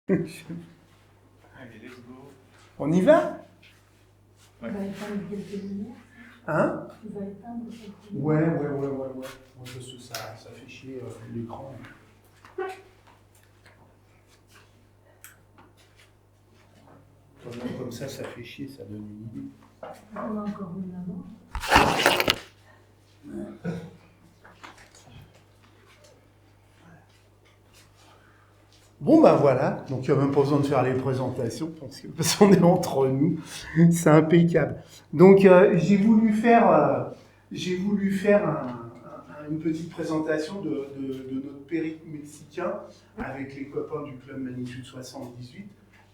Allez, let's go. On y va? Ouais. Il va éteindre quelques lumières. Hein? Il va éteindre quelques lumières. Ouais. Parce que ça fait chier l'écran. Comme ça fait chier, ça donne une idée. On a encore une avant. Bon ben voilà, donc il n'y a même pas besoin de faire les présentations parce qu'on est entre nous, c'est impeccable. Donc j'ai voulu faire une petite présentation de notre périple mexicain avec les copains du club Magnitude 78.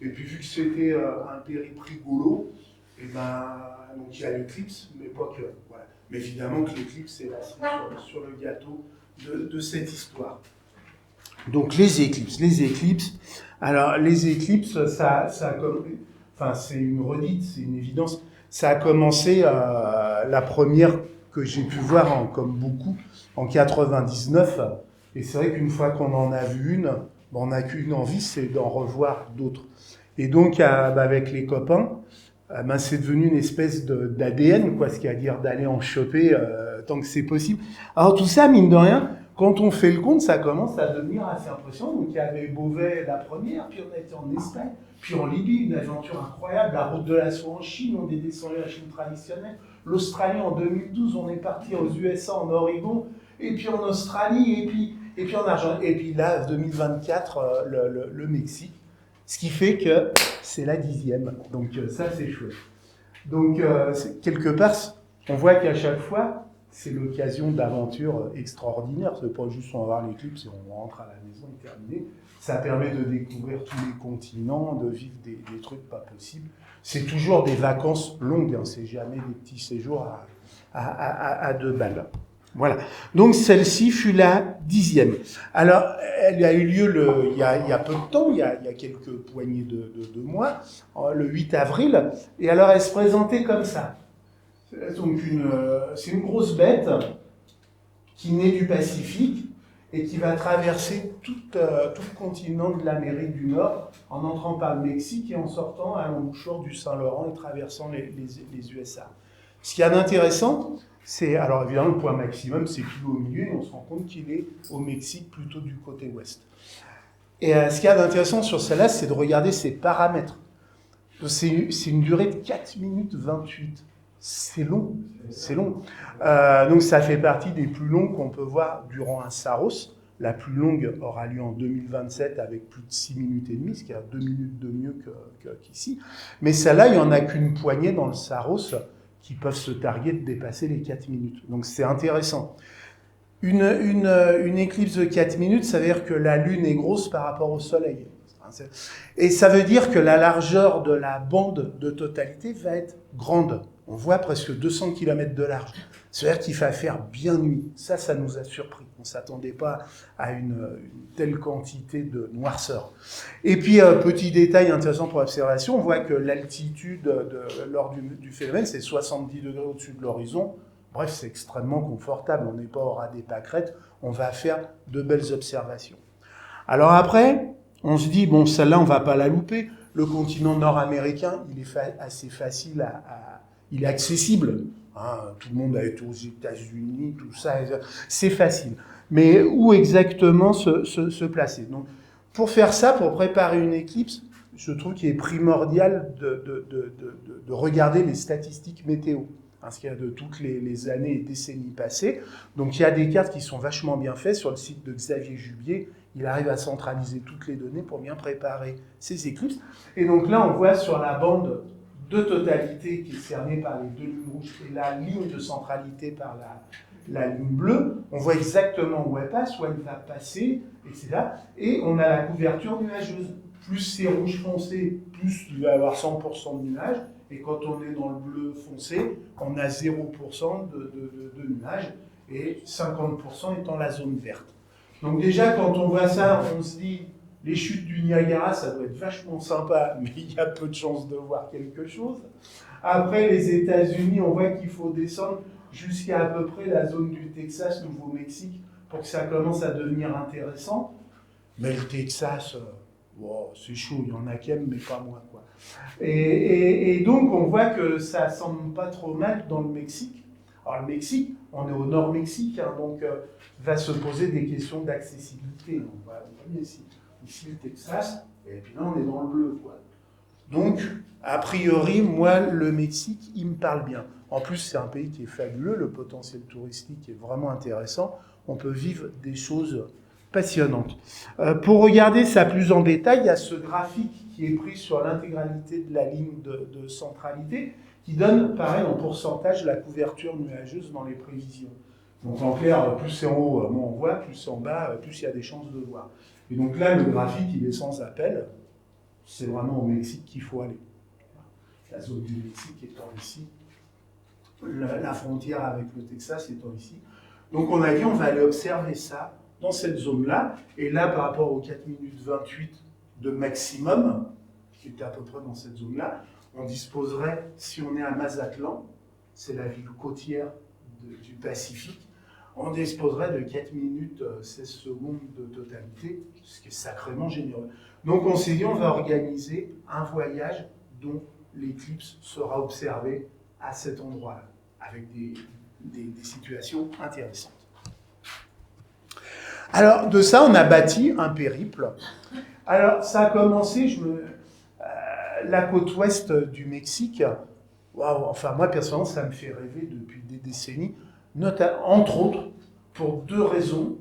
Et puis vu que c'était un périple rigolo, et ben donc il y a l'éclipse, mais pas que. Voilà. Mais évidemment que l'éclipse est là sur le gâteau de cette histoire. Donc les éclipses. Alors les éclipses, c'est une redite, c'est une évidence. Ça a commencé la première que j'ai pu voir, comme beaucoup, en 99. Et c'est vrai qu'une fois qu'on en a vu une, on n'a qu'une envie, c'est d'en revoir d'autres. Et donc avec les copains, c'est devenu une espèce d'ADN, quoi, ce qui veut dire d'aller en choper tant que c'est possible. Alors tout ça, mine de rien, quand on fait le compte, ça commence à devenir assez impressionnant. Donc il y avait Beauvais la première, puis on a été en Espagne, puis en Libye, une aventure incroyable, la route de la soie en Chine, on est descendu la Chine traditionnelle. L'Australie en 2012, on est parti aux USA, en Oregon, et puis en Australie, et puis en Argentine, et puis là, 2024, le Mexique. Ce qui fait que c'est la 10e, donc ça c'est chouette. Donc quelque part, on voit qu'à chaque fois, c'est l'occasion d'aventures extraordinaires. C'est pas juste on va voir l'éclipse et on rentre à la maison et terminé. Ça permet de découvrir tous les continents, de vivre des trucs pas possibles. C'est toujours des vacances longues, hein. C'est jamais des petits séjours à 2 balles. Voilà. Donc celle-ci fut la 10e. Alors, elle a eu lieu il y a peu de temps, il y a quelques poignées de mois, le 8 avril. Et alors, elle se présentait comme ça. Donc c'est une grosse bête qui naît du Pacifique et qui va traverser tout le continent de l'Amérique du Nord en entrant par le Mexique et en sortant à l'embouchure du Saint-Laurent et traversant les USA. Ce qu'il y a d'intéressant, c'est, alors évidemment le point maximum c'est qu'il est au milieu et on se rend compte qu'il est au Mexique plutôt du côté ouest. Et ce qu'il y a d'intéressant sur celle-là, c'est de regarder ses paramètres. C'est une durée de 4 minutes 28. C'est long. Donc ça fait partie des plus longues qu'on peut voir durant un Saros. La plus longue aura lieu en 2027 avec plus de 6 minutes et demie, ce qui est 2 minutes de mieux qu'ici. Mais celle-là, il n'y en a qu'une poignée dans le Saros qui peuvent se targuer de dépasser les 4 minutes. Donc c'est intéressant. Une éclipse de 4 minutes, ça veut dire que la Lune est grosse par rapport au Soleil. Et ça veut dire que la largeur de la bande de totalité va être grande. On voit presque 200 km de large. C'est-à-dire qu'il va faire bien nuit. Ça nous a surpris. On ne s'attendait pas à une telle quantité de noirceur. Et puis, petit détail intéressant pour l'observation, on voit que l'altitude lors du phénomène, c'est 70 degrés au-dessus de l'horizon. Bref, c'est extrêmement confortable. On n'est pas au ras des pâquerettes. On va faire de belles observations. Alors après, on se dit, bon, celle-là, on ne va pas la louper. Le continent nord-américain, il est assez facile il est accessible. Hein, tout le monde a été aux États-Unis, tout ça, c'est facile. Mais où exactement se placer? Donc, pour faire ça, pour préparer une éclipse, je trouve qu'il est primordial de regarder les statistiques météo. Parce qu'il y a de toutes les années et décennies passées. Donc il y a des cartes qui sont vachement bien faites sur le site de Xavier Jubier. Il arrive à centraliser toutes les données pour bien préparer ces éclipses. Et donc là, on voit sur la bande de totalité qui est cernée par les 2 lignes rouges et la ligne de centralité par la ligne bleue, on voit exactement où elle passe, où elle va passer, etc. Et on a la couverture nuageuse. Plus c'est rouge foncé, plus il va y avoir 100% de nuages. Et quand on est dans le bleu foncé, on a 0% de nuages et 50% étant la zone verte. Donc déjà, quand on voit ça, on se dit, les chutes du Niagara, ça doit être vachement sympa, mais il y a peu de chances de voir quelque chose. Après, les États-Unis, on voit qu'il faut descendre jusqu'à à peu près la zone du Texas, Nouveau-Mexique, pour que ça commence à devenir intéressant. Mais le Texas, Wow, c'est chaud, il y en a qui aiment, mais pas moi, quoi. Et donc, on voit que ça semble pas trop mal dans le Mexique. Alors, le Mexique, on est au nord Mexique, hein, donc va se poser des questions d'accessibilité. On voit bien ici le Texas, et puis là, on est dans le bleu, quoi. Donc, a priori, moi, le Mexique, il me parle bien. En plus, c'est un pays qui est fabuleux, le potentiel touristique est vraiment intéressant. On peut vivre des choses passionnantes. Pour regarder ça plus en détail, il y a ce graphique qui est pris sur l'intégralité de la ligne de centralité, qui donne, pareil, en pourcentage, la couverture nuageuse dans les prévisions. Donc, en clair, plus c'est en haut, moins on voit, plus c'est en bas, plus il y a des chances de voir. Et donc là, le graphique, il est sans appel. C'est vraiment au Mexique qu'il faut aller. La zone du Mexique étant ici, la frontière avec le Texas étant ici. Donc on a dit on va aller observer ça dans cette zone-là. Et là, par rapport aux 4 minutes 28 de maximum, qui était à peu près dans cette zone-là, on disposerait, si on est à Mazatlan, c'est la ville côtière du Pacifique, on disposerait de 4 minutes 16 secondes de totalité, ce qui est sacrément généreux. Donc on s'est dit, on va organiser un voyage dont l'éclipse sera observée à cet endroit-là, avec des situations intéressantes. Alors de ça, on a bâti un périple. Alors ça a commencé, la côte ouest du Mexique, waouh, enfin moi personnellement ça me fait rêver depuis des décennies, entre autres pour deux raisons.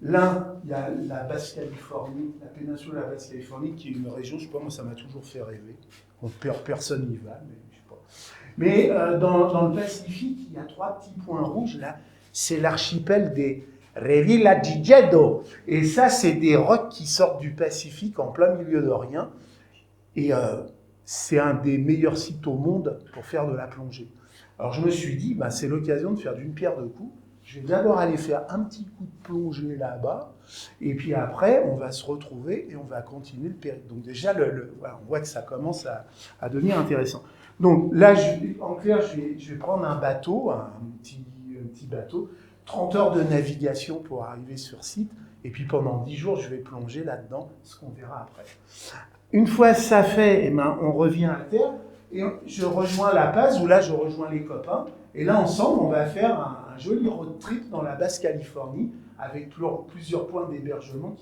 L'un, il y a la Basse-Californie, la péninsule de la Basse-Californie, qui est une région, je sais pas, moi ça m'a toujours fait rêver. Personne n'y va, mais je sais pas. Mais dans le Pacifique, il y a 3 petits points rouges là. C'est l'archipel des Revillagigedo. Et ça, c'est des rocs qui sortent du Pacifique en plein milieu de rien. Et c'est un des meilleurs sites au monde pour faire de la plongée. Alors je me suis dit, bah, c'est l'occasion de faire d'une pierre deux coups. Je vais d'abord aller faire un petit coup de plongée là-bas, et puis après, on va se retrouver et on va continuer le périple. Donc déjà, voilà, on voit que ça commence à devenir intéressant. Donc là, en clair, je vais prendre un bateau, un petit bateau, 30 heures de navigation pour arriver sur site, et puis pendant 10 jours, je vais plonger là-dedans, ce qu'on verra après. Une fois ça fait, eh ben, on revient à terre, et je rejoins La Paz, où là, je rejoins les copains, et là, ensemble, on va faire un joli road trip dans la Basse-Californie, avec plusieurs points d'hébergement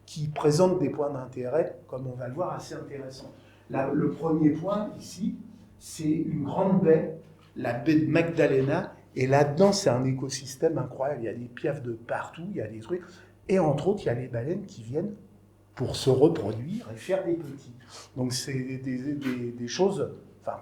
qui présentent des points d'intérêt, comme on va le voir, assez intéressants. Là, le premier point, ici, c'est une grande baie, la baie de Magdalena, et là-dedans, c'est un écosystème incroyable. Il y a des piafs de partout, il y a des trucs, et entre autres, il y a les baleines qui viennent pour se reproduire et faire des petits. Donc, c'est des choses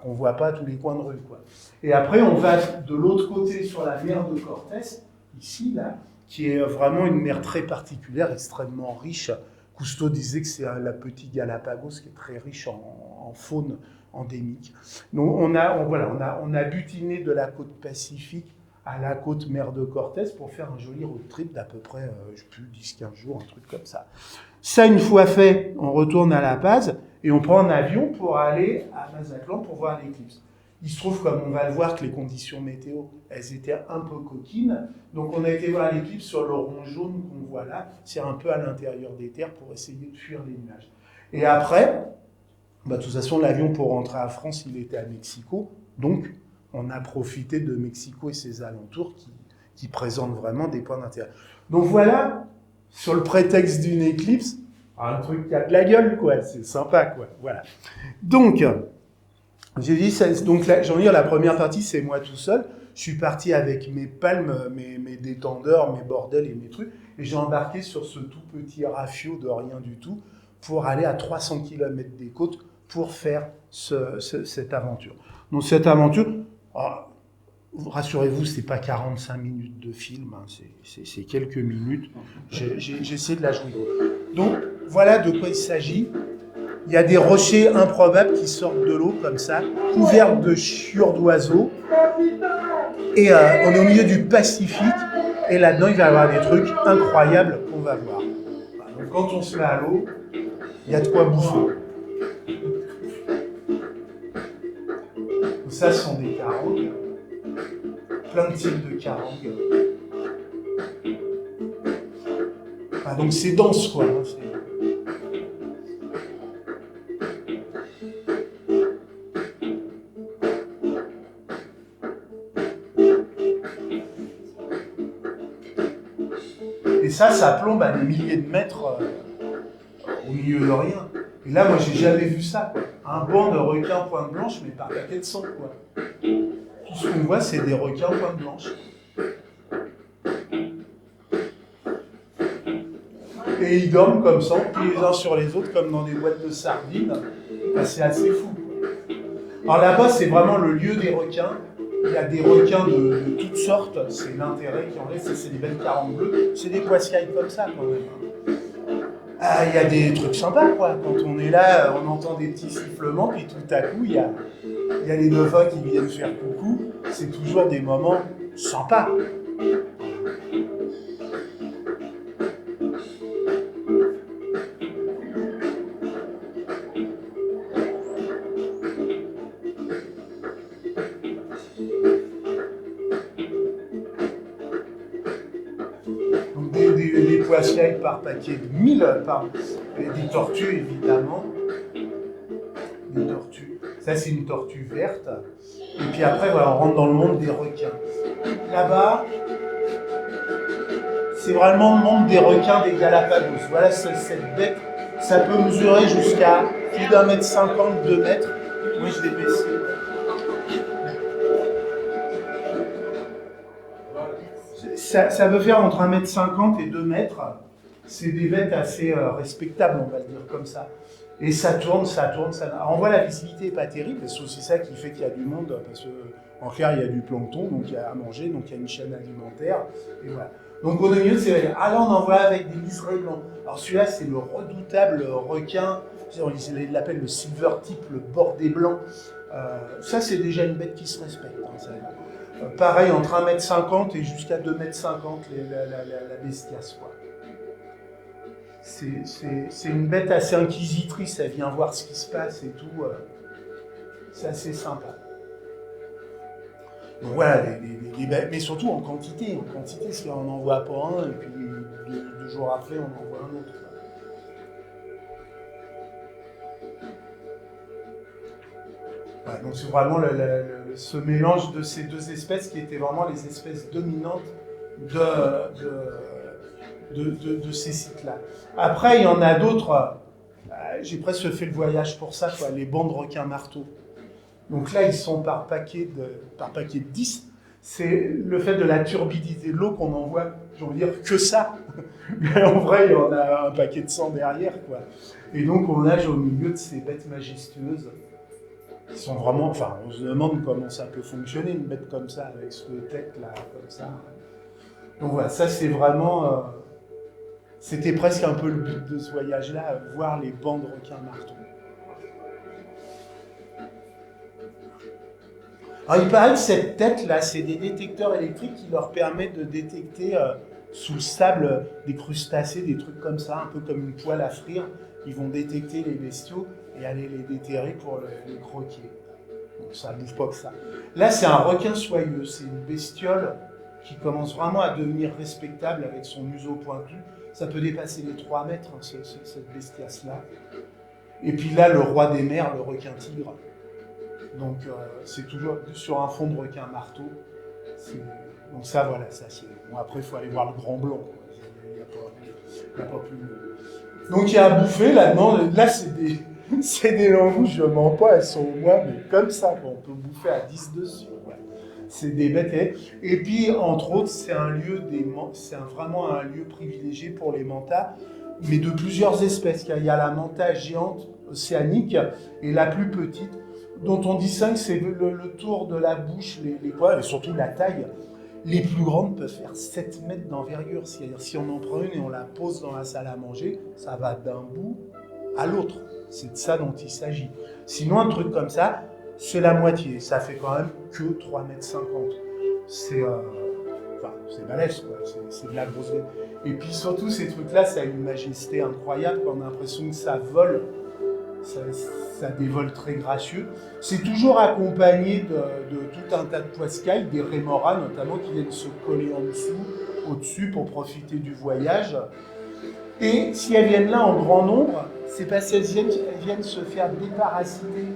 qu'on ne voit pas à tous les coins de rue, quoi. Et après, on va de l'autre côté sur la mer de Cortés, ici, là, qui est vraiment une mer très particulière, extrêmement riche. Cousteau disait que c'est la petite Galapagos qui est très riche en faune endémique. Donc on a butiné de la côte Pacifique à la côte mer de Cortés pour faire un joli road trip d'à peu près, 10-15 jours, un truc comme ça. Ça, une fois fait, on retourne à La Paz et on prend un avion pour aller à Mazatlan pour voir l'éclipse. Il se trouve, comme on va le voir, que les conditions météo, elles étaient un peu coquines. Donc on a été voir l'éclipse sur le rond jaune qu'on voit là. C'est un peu à l'intérieur des terres pour essayer de fuir les nuages. Et après, de toute façon, l'avion pour rentrer à France, il était à Mexico. Donc on a profité de Mexico et ses alentours qui présentent vraiment des points d'intérêt. Donc voilà, sur le prétexte d'une éclipse, un truc qui a de la gueule, quoi. C'est sympa, quoi. Voilà. Donc, j'ai dit, donc là, j'en dire, la première partie, c'est moi tout seul. Je suis parti avec mes palmes, mes détendeurs, mes bordels et mes trucs. Et j'ai embarqué sur ce tout petit rafio de rien du tout pour aller à 300 km des côtes pour faire cette aventure. Donc cette aventure, rassurez-vous, c'est pas 45 minutes de film, hein, c'est quelques minutes. J'essaie de la jouer. Donc voilà de quoi il s'agit. Il y a des rochers improbables qui sortent de l'eau comme ça, couverts de chiures d'oiseaux. Et on est au milieu du Pacifique. Et là-dedans, il va y avoir des trucs incroyables qu'on va voir. Donc quand on se met à l'eau, il y a de quoi bouffer. Donc ça, ce sont des carangues. Plein de types de carangues. Donc c'est dense, quoi. Et ça plombe à des milliers de mètres au milieu de rien. Et là, moi, j'ai jamais vu ça, quoi. Un banc de requins pointe blanche, mais par paquet de sang, quoi. Tout ce qu'on voit, c'est des requins pointe blanche. Et ils dorment comme ça, puis les uns sur les autres, comme dans des boîtes de sardines. Ben, c'est assez fou, quoi. Alors là-bas, c'est vraiment le lieu des requins. Il y a des requins de toutes sortes, c'est l'intérêt qui en reste, c'est des belles carantes bleues, c'est des poiscailles comme ça quand même. Ah, il y a des trucs sympas quoi, quand on est là, on entend des petits sifflements, puis tout à coup, il y a les dauphins qui viennent faire coucou, c'est toujours des moments sympas. Des poiscailles par paquet de 1000, des tortues évidemment, des tortues. Ça c'est une tortue verte. Et puis après voilà, on rentre dans le monde des requins. Là-bas, c'est vraiment le monde des requins des Galapagos. Voilà cette bête, ça peut mesurer jusqu'à plus d'1,50 m, 2 mètres. Moi je l'ai baissé. Ça veut faire entre 1,50 m et 2 mètres. C'est des bêtes assez respectables, on va le dire comme ça. Et ça tourne. Alors on voit la visibilité n'est pas terrible, et c'est aussi ça qui fait qu'il y a du monde, parce qu'en clair, il y a du plancton, donc il y a à manger, donc il y a une chaîne alimentaire, et voilà. Donc on est au milieu de ces requins. Ah là, on en voit avec des liserés blancs. Alors celui-là, c'est le redoutable requin, il l'appelle le silver tip, le bordé blanc. Ça, c'est déjà une bête qui se respecte. Hein, pareil, entre 1,50 m et jusqu'à 2,50 m, la bestiace, quoi. C'est une bête assez inquisitrice, elle vient voir ce qui se passe et tout. C'est assez sympa. Donc voilà, des bêtes, mais surtout en quantité, parce qu'on n'en voit pas un, et puis deux jours après, on en voit un autre. Ouais, donc c'est vraiment ce mélange de ces deux espèces qui étaient vraiment les espèces dominantes de ces sites-là. Après, il y en a d'autres, j'ai presque fait le voyage pour ça, quoi, les bancs de requins marteaux. Donc là, ils sont par paquet de 10. C'est le fait de la turbidité de l'eau qu'on en voit, j'ai envie de dire, que ça. Mais en vrai, il y en a un paquet de 100 derrière, quoi. Et donc, on nage au milieu de ces bêtes majestueuses. Qui sont vraiment, enfin, on se demande comment ça peut fonctionner, une bête comme ça, avec cette tête-là, comme ça. Donc voilà, ça c'est vraiment... c'était presque un peu le but de ce voyage-là, voir les bancs de requins marteaux. Alors il paraît que cette tête-là, c'est des détecteurs électriques qui leur permettent de détecter sous le sable des crustacés, des trucs comme ça, un peu comme une poêle à frire. Ils vont détecter les bestiaux et aller les déterrer pour les croquer. Donc ça ne bouge pas que ça. Là, c'est un requin soyeux. C'est une bestiole qui commence vraiment à devenir respectable avec son museau pointu. Ça peut dépasser les 3 mètres, hein, cette bestiace-là. Et puis là, le roi des mers, le requin tigre. Donc c'est toujours sur un fond de requin marteau. Donc ça, voilà, ça c'est... Bon, après, il faut aller voir le grand blanc. Il n'y a pas plus... Donc il y a à bouffer là-dedans. Là, c'est des langousts, je ne mens pas, elles sont au moins, mais comme ça, on peut bouffer à 10 dessus. Ouais. C'est des bêtes. Et puis, entre autres, c'est vraiment un lieu privilégié pour les mantas, mais de plusieurs espèces. Il y a la manta géante océanique et la plus petite, dont on distingue c'est le tour de la bouche, les poils, et surtout la taille. Les plus grandes peuvent faire 7 mètres d'envergure. C'est-à-dire, si on en prend une et on la pose dans la salle à manger, ça va d'un bout à l'autre. C'est de ça dont il s'agit. Sinon, un truc comme ça, c'est la moitié. Ça fait quand même que 3,50 m. C'est balèze, quoi. C'est de la grosse bête. Et puis surtout, ces trucs-là, ça a une majesté incroyable. On a l'impression que ça vole. Ça dévole très gracieux. C'est toujours accompagné de tout un tas de poiscailles, des rémoras notamment, qui viennent se coller en dessous, au-dessus, pour profiter du voyage. Et si elles viennent là en grand nombre, c'est parce qu'elles viennent se faire déparasiter.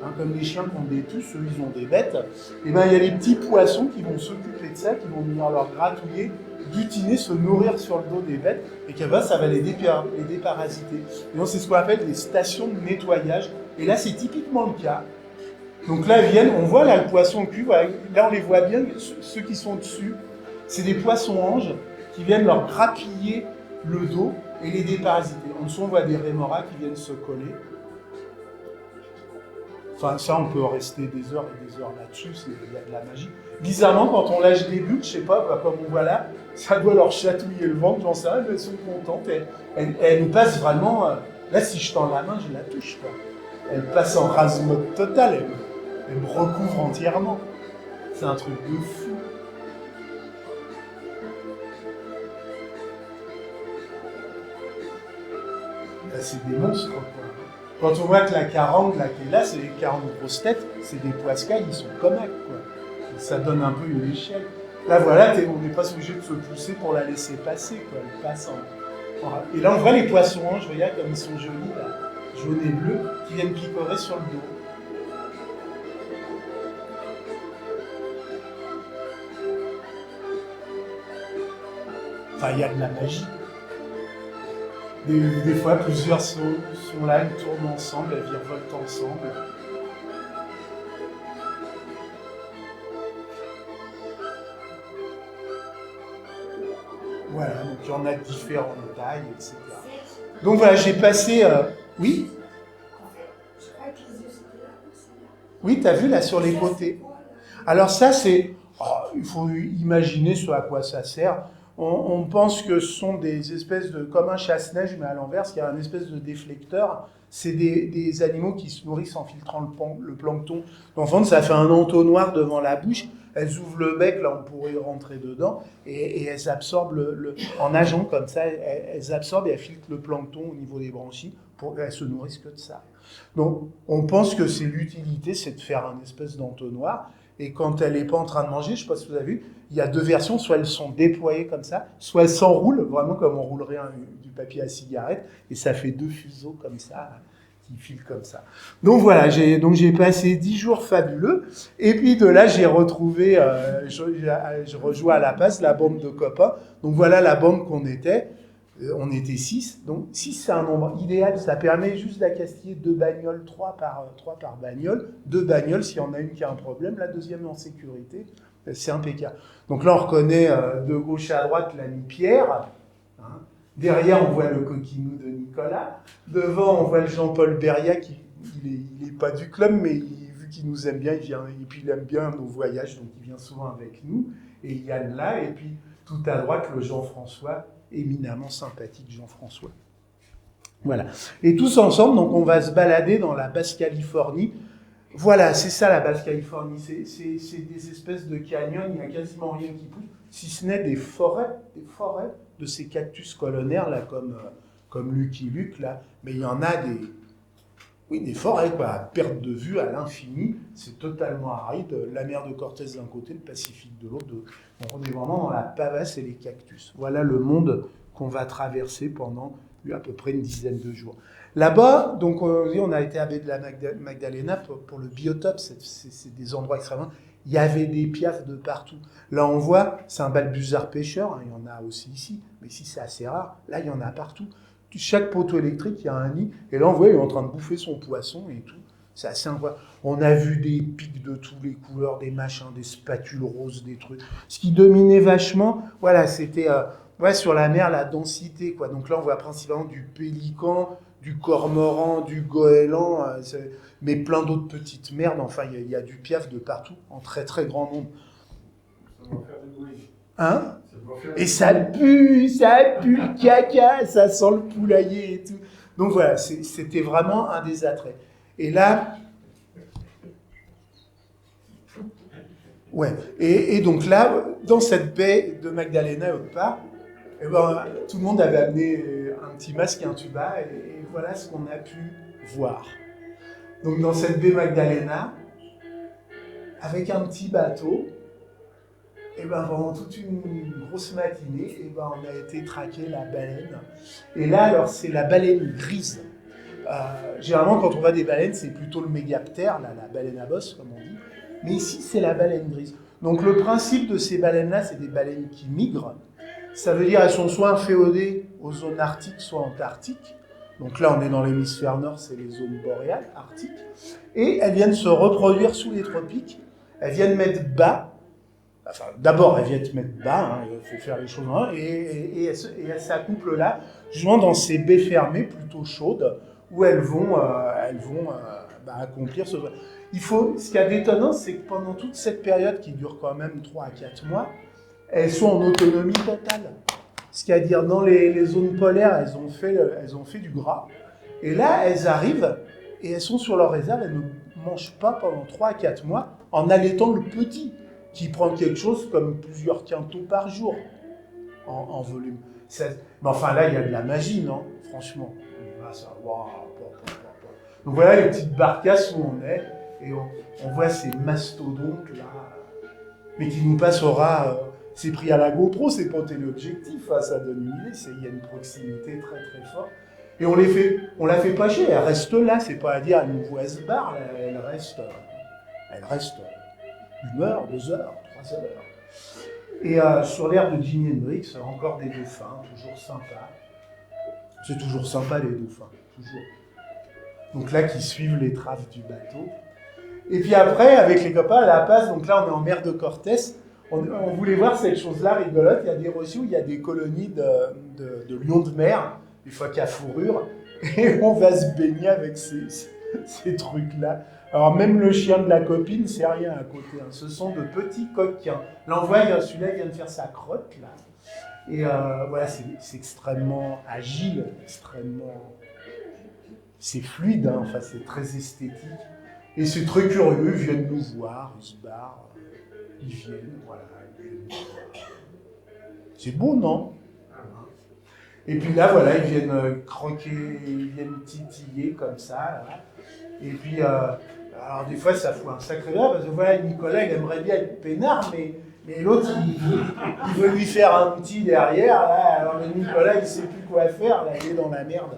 Hein, comme les chiens qui ont des puces, eux ils ont des bêtes. Et bien il y a les petits poissons qui vont s'occuper de ça, qui vont venir leur gratouiller butiner, se nourrir sur le dos des bêtes, et que ça va les déparasiter. Et donc c'est ce qu'on appelle des stations de nettoyage. Et là, c'est typiquement le cas. Donc là, viennent, on voit là le poisson cul, voilà, là on les voit bien, ceux qui sont dessus, c'est des poissons-anges qui viennent leur grappiller le dos et les déparasiter. En dessous, on voit des rémoras qui viennent se coller. Enfin, ça, on peut rester des heures et des heures là-dessus, il y a de la magie. Bizarrement, quand on lâche des bulles, je sais pas, comme on voit là, ça doit leur chatouiller le ventre, j'en sais rien, mais elles sont contentes. Elles nous passent vraiment... là, si je tends la main, je la touche, quoi. Elles passent en rase mode total, elles me recouvrent entièrement. C'est un truc de fou. Là, c'est des monstres, quoi. Quand on voit que la carangue, là, qui est là, c'est les 40 grosses têtes, c'est des poiscailles, ils sont comaques, quoi. Et ça donne un peu une échelle. Là, voilà, on n'est pas obligé de se pousser pour la laisser passer, quoi. Elle passe en... Et là, on voit les poissons-anges, regarde comme ils sont jolis, là, jaunes et bleus, qui viennent picorer sur le dos. Enfin, il y a de la magie. Des fois, plusieurs sont là, elles tournent ensemble, elles virevoltent ensemble. Voilà, donc il y en a de différentes tailles, etc. Donc voilà, j'ai passé... Oui ? Oui, t'as vu là sur les côtés. Alors ça, c'est... il faut imaginer ce à quoi ça sert. On pense que ce sont des espèces de... comme un chasse-neige, mais à l'inverse, il y a un espèce de déflecteur. C'est des animaux qui se nourrissent en filtrant le plancton. Donc, en fait, ça fait un entonnoir devant la bouche. Elles ouvrent le bec, là, on pourrait rentrer dedans, et elles absorbent en nageant comme ça, elles absorbent et elles filtrent le plancton au niveau des branchies. Elles se nourrissent que de ça. Donc, on pense que c'est l'utilité, c'est de faire un espèce d'entonnoir. Et quand elle n'est pas en train de manger, je ne sais pas si vous avez vu, il y a deux versions, soit elles sont déployées comme ça, soit elles s'enroulent, vraiment comme on roulerait du papier à cigarette, et ça fait deux fuseaux comme ça, qui filent comme ça. Donc voilà, j'ai passé 10 jours fabuleux, et puis de là, j'ai retrouvé, je rejoins à La Paz, la bande de copains. Donc voilà la bande qu'on était. On était 6, donc 6 c'est un nombre idéal, ça permet juste d'accastiller 2 bagnoles, 3 par bagnole, 2 bagnoles s'il y en a une qui a un problème, la deuxième est en sécurité, c'est impeccable. Donc là on reconnaît de gauche à droite l'ami Pierre, hein. Derrière on voit le coquinou de Nicolas, devant on voit le Jean-Paul Beria, il est pas du club, mais vu qu'il nous aime bien, il vient, et puis il aime bien nos voyages, donc il vient souvent avec nous, et Yann là, et puis tout à droite le Jean-François, éminemment sympathique Jean-François. Voilà. Et tous ensemble, donc on va se balader dans la Basse-Californie. Voilà, c'est ça la Basse-Californie. C'est des espèces de canyons, il n'y a quasiment rien qui pousse, si ce n'est des forêts de ces cactus colonnaires, là, comme Lucky Luke, là. Mais il y en a des forêts, quoi, à perte de vue à l'infini. C'est totalement aride. La mer de Cortés d'un côté, le Pacifique de l'autre. Donc on est vraiment dans la pavasse et les cactus. Voilà le monde qu'on va traverser pendant à peu près une dizaine de jours. Là-bas, donc on a été à Baie de la Magdalena pour le biotope. C'est des endroits extrêmement... Il y avait des piafs de partout. Là, on voit, c'est un balbuzard pêcheur. Hein, il y en a aussi ici. Mais ici, c'est assez rare. Là, il y en a partout. Chaque poteau électrique, il y a un nid. Et là, on voit, il est en train de bouffer son poisson et tout. C'est assez incroyable. On a vu des pics de toutes les couleurs, des machins, des spatules roses, des trucs. Ce qui dominait vachement, voilà, c'était sur la mer, la densité, quoi. Donc là, on voit principalement du pélican, du cormoran, du goéland, mais plein d'autres petites merdes. Enfin, il y a du piaf de partout, en très très grand nombre. Ça va faire du bruit. Hein ? Ça Et ça pue le caca, ça sent le poulailler et tout. Donc voilà, c'était vraiment un des attraits. Et là, ouais. Et donc là, dans cette baie de Magdalena au part, tout le monde avait amené un petit masque et un tuba, et voilà ce qu'on a pu voir. Donc dans cette baie Magdalena, avec un petit bateau, et pendant toute une grosse matinée, on a été traquer la baleine. Et là, alors, c'est la baleine grise. Généralement, quand on voit des baleines, c'est plutôt le mégaptère, la baleine à bosse, comme on dit. Mais ici, c'est la baleine grise. Donc, le principe de ces baleines-là, c'est des baleines qui migrent. Ça veut dire elles sont soit inféodées aux zones arctiques, soit antarctiques. Donc là, on est dans l'hémisphère nord, c'est les zones boréales, arctiques. Et elles viennent se reproduire sous les tropiques. Elles viennent mettre bas. Enfin, d'abord, elles viennent mettre bas, hein, il faut faire les choses en un, et elles s'accouplent là, justement dans ces baies fermées, plutôt chaudes, où elles vont accomplir ce... Ce qui est d'étonnant, c'est que pendant toute cette période, qui dure quand même 3 à 4 mois, elles sont en autonomie totale. C'est-à-dire, dans les zones polaires, elles ont fait du gras, et là, elles arrivent, et elles sont sur leur réserve, elles ne mangent pas pendant 3 à 4 mois, en allaitant le petit, qui prend quelque chose comme plusieurs quintaux par jour en volume. Mais enfin là, il y a de la magie, non? Franchement. Donc voilà les petites barcasses où on est, et on voit ces mastodontes là, mais qui nous passent au ras. C'est pris à la GoPro, c'est pas téléobjectif, hein, ça donne une idée, il y a une proximité très très forte. Et on la fait pas chier, elle reste là, c'est pas à dire elle nous voit se barre, elle reste 1 heure, 2 heures, 3 heures. Et sur l'air de Jimi Hendrix, encore des dauphins, toujours sympa. C'est toujours sympa les dauphins, toujours. Donc là, qui suivent les traces du bateau. Et puis après, avec les copains, à la passe, donc là on est en mer de Cortés, on voulait voir cette chose-là rigolote, il y a des reçus où il y a des colonies de lions de mer, des phoques à fourrure, et on va se baigner avec ces trucs-là. Alors même le chien de la copine, c'est rien à côté. Hein. Ce sont de petits coquins. Là on voit, celui-là vient de faire sa crotte là. Et voilà, c'est extrêmement agile, c'est fluide, hein. Enfin c'est très esthétique. Et c'est très curieux, ils viennent nous voir, ils se barrent, ils viennent, voilà. C'est beau, non? Et puis là, voilà, ils viennent croquer, ils viennent titiller comme ça. Là. Et puis, alors des fois, ça fout un sacré bien, parce que voilà, Nicolas, il aimerait bien être peinard, mais l'autre, il veut lui faire un petit derrière, là. Alors le Nicolas, il ne sait plus quoi faire, là, il est dans la merde.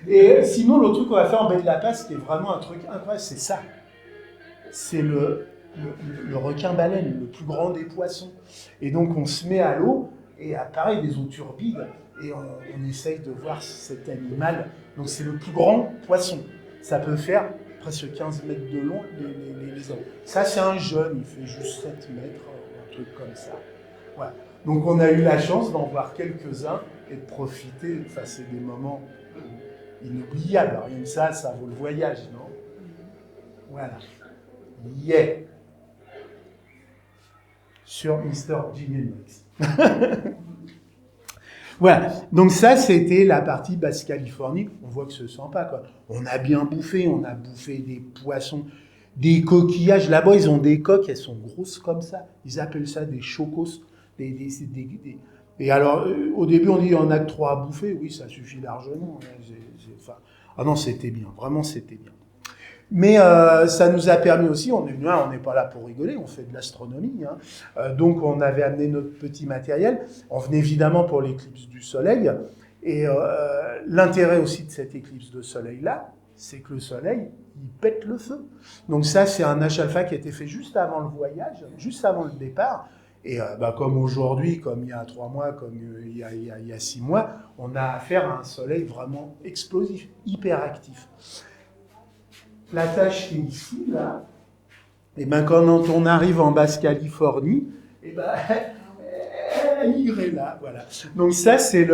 Et sinon, l'autre truc qu'on va faire en baie de la Passe, qui est vraiment un truc incroyable, c'est ça. C'est le requin-baleine, le plus grand des poissons. Et donc, on se met à l'eau, et pareil, des eaux turbides, et on essaye de voir cet animal. Donc, c'est le plus grand poisson. Ça peut faire presque 15 mètres de long, les hommes. Ça, c'est un jeune, il fait juste 7 mètres, un truc comme ça. Voilà. Donc, on a eu la chance d'en voir quelques-uns et de profiter. Enfin, c'est des moments inoubliables. Rien que ça vaut le voyage, non? Voilà. Yeah. Sur Mr. Jimi Hendrix. Voilà, donc ça c'était la partie Basse-Californie, on voit que c'est sympa quoi. On a bien bouffé, on a bouffé des poissons, des coquillages, là-bas ils ont des coques, elles sont grosses comme ça, ils appellent ça des chocos. Et alors au début on dit il y en a que 3 à bouffer, oui ça suffit largement. Ah non c'était bien, vraiment c'était bien. Mais ça nous a permis aussi, on n'est pas là pour rigoler, on fait de l'astronomie. Hein. Donc on avait amené notre petit matériel. On venait évidemment pour l'éclipse du Soleil. Et l'intérêt aussi de cette éclipse de Soleil-là, c'est que le Soleil, il pète le feu. Donc ça, c'est un H-alpha qui a été fait juste avant le voyage, juste avant le départ. Et comme aujourd'hui, comme il y a 3 mois, comme il y a 6 mois, on a affaire à un Soleil vraiment explosif, hyper actif. La tâche qui est ici, là, et quand on arrive en Basse-Californie, elle irait là, voilà. Donc ça, c'est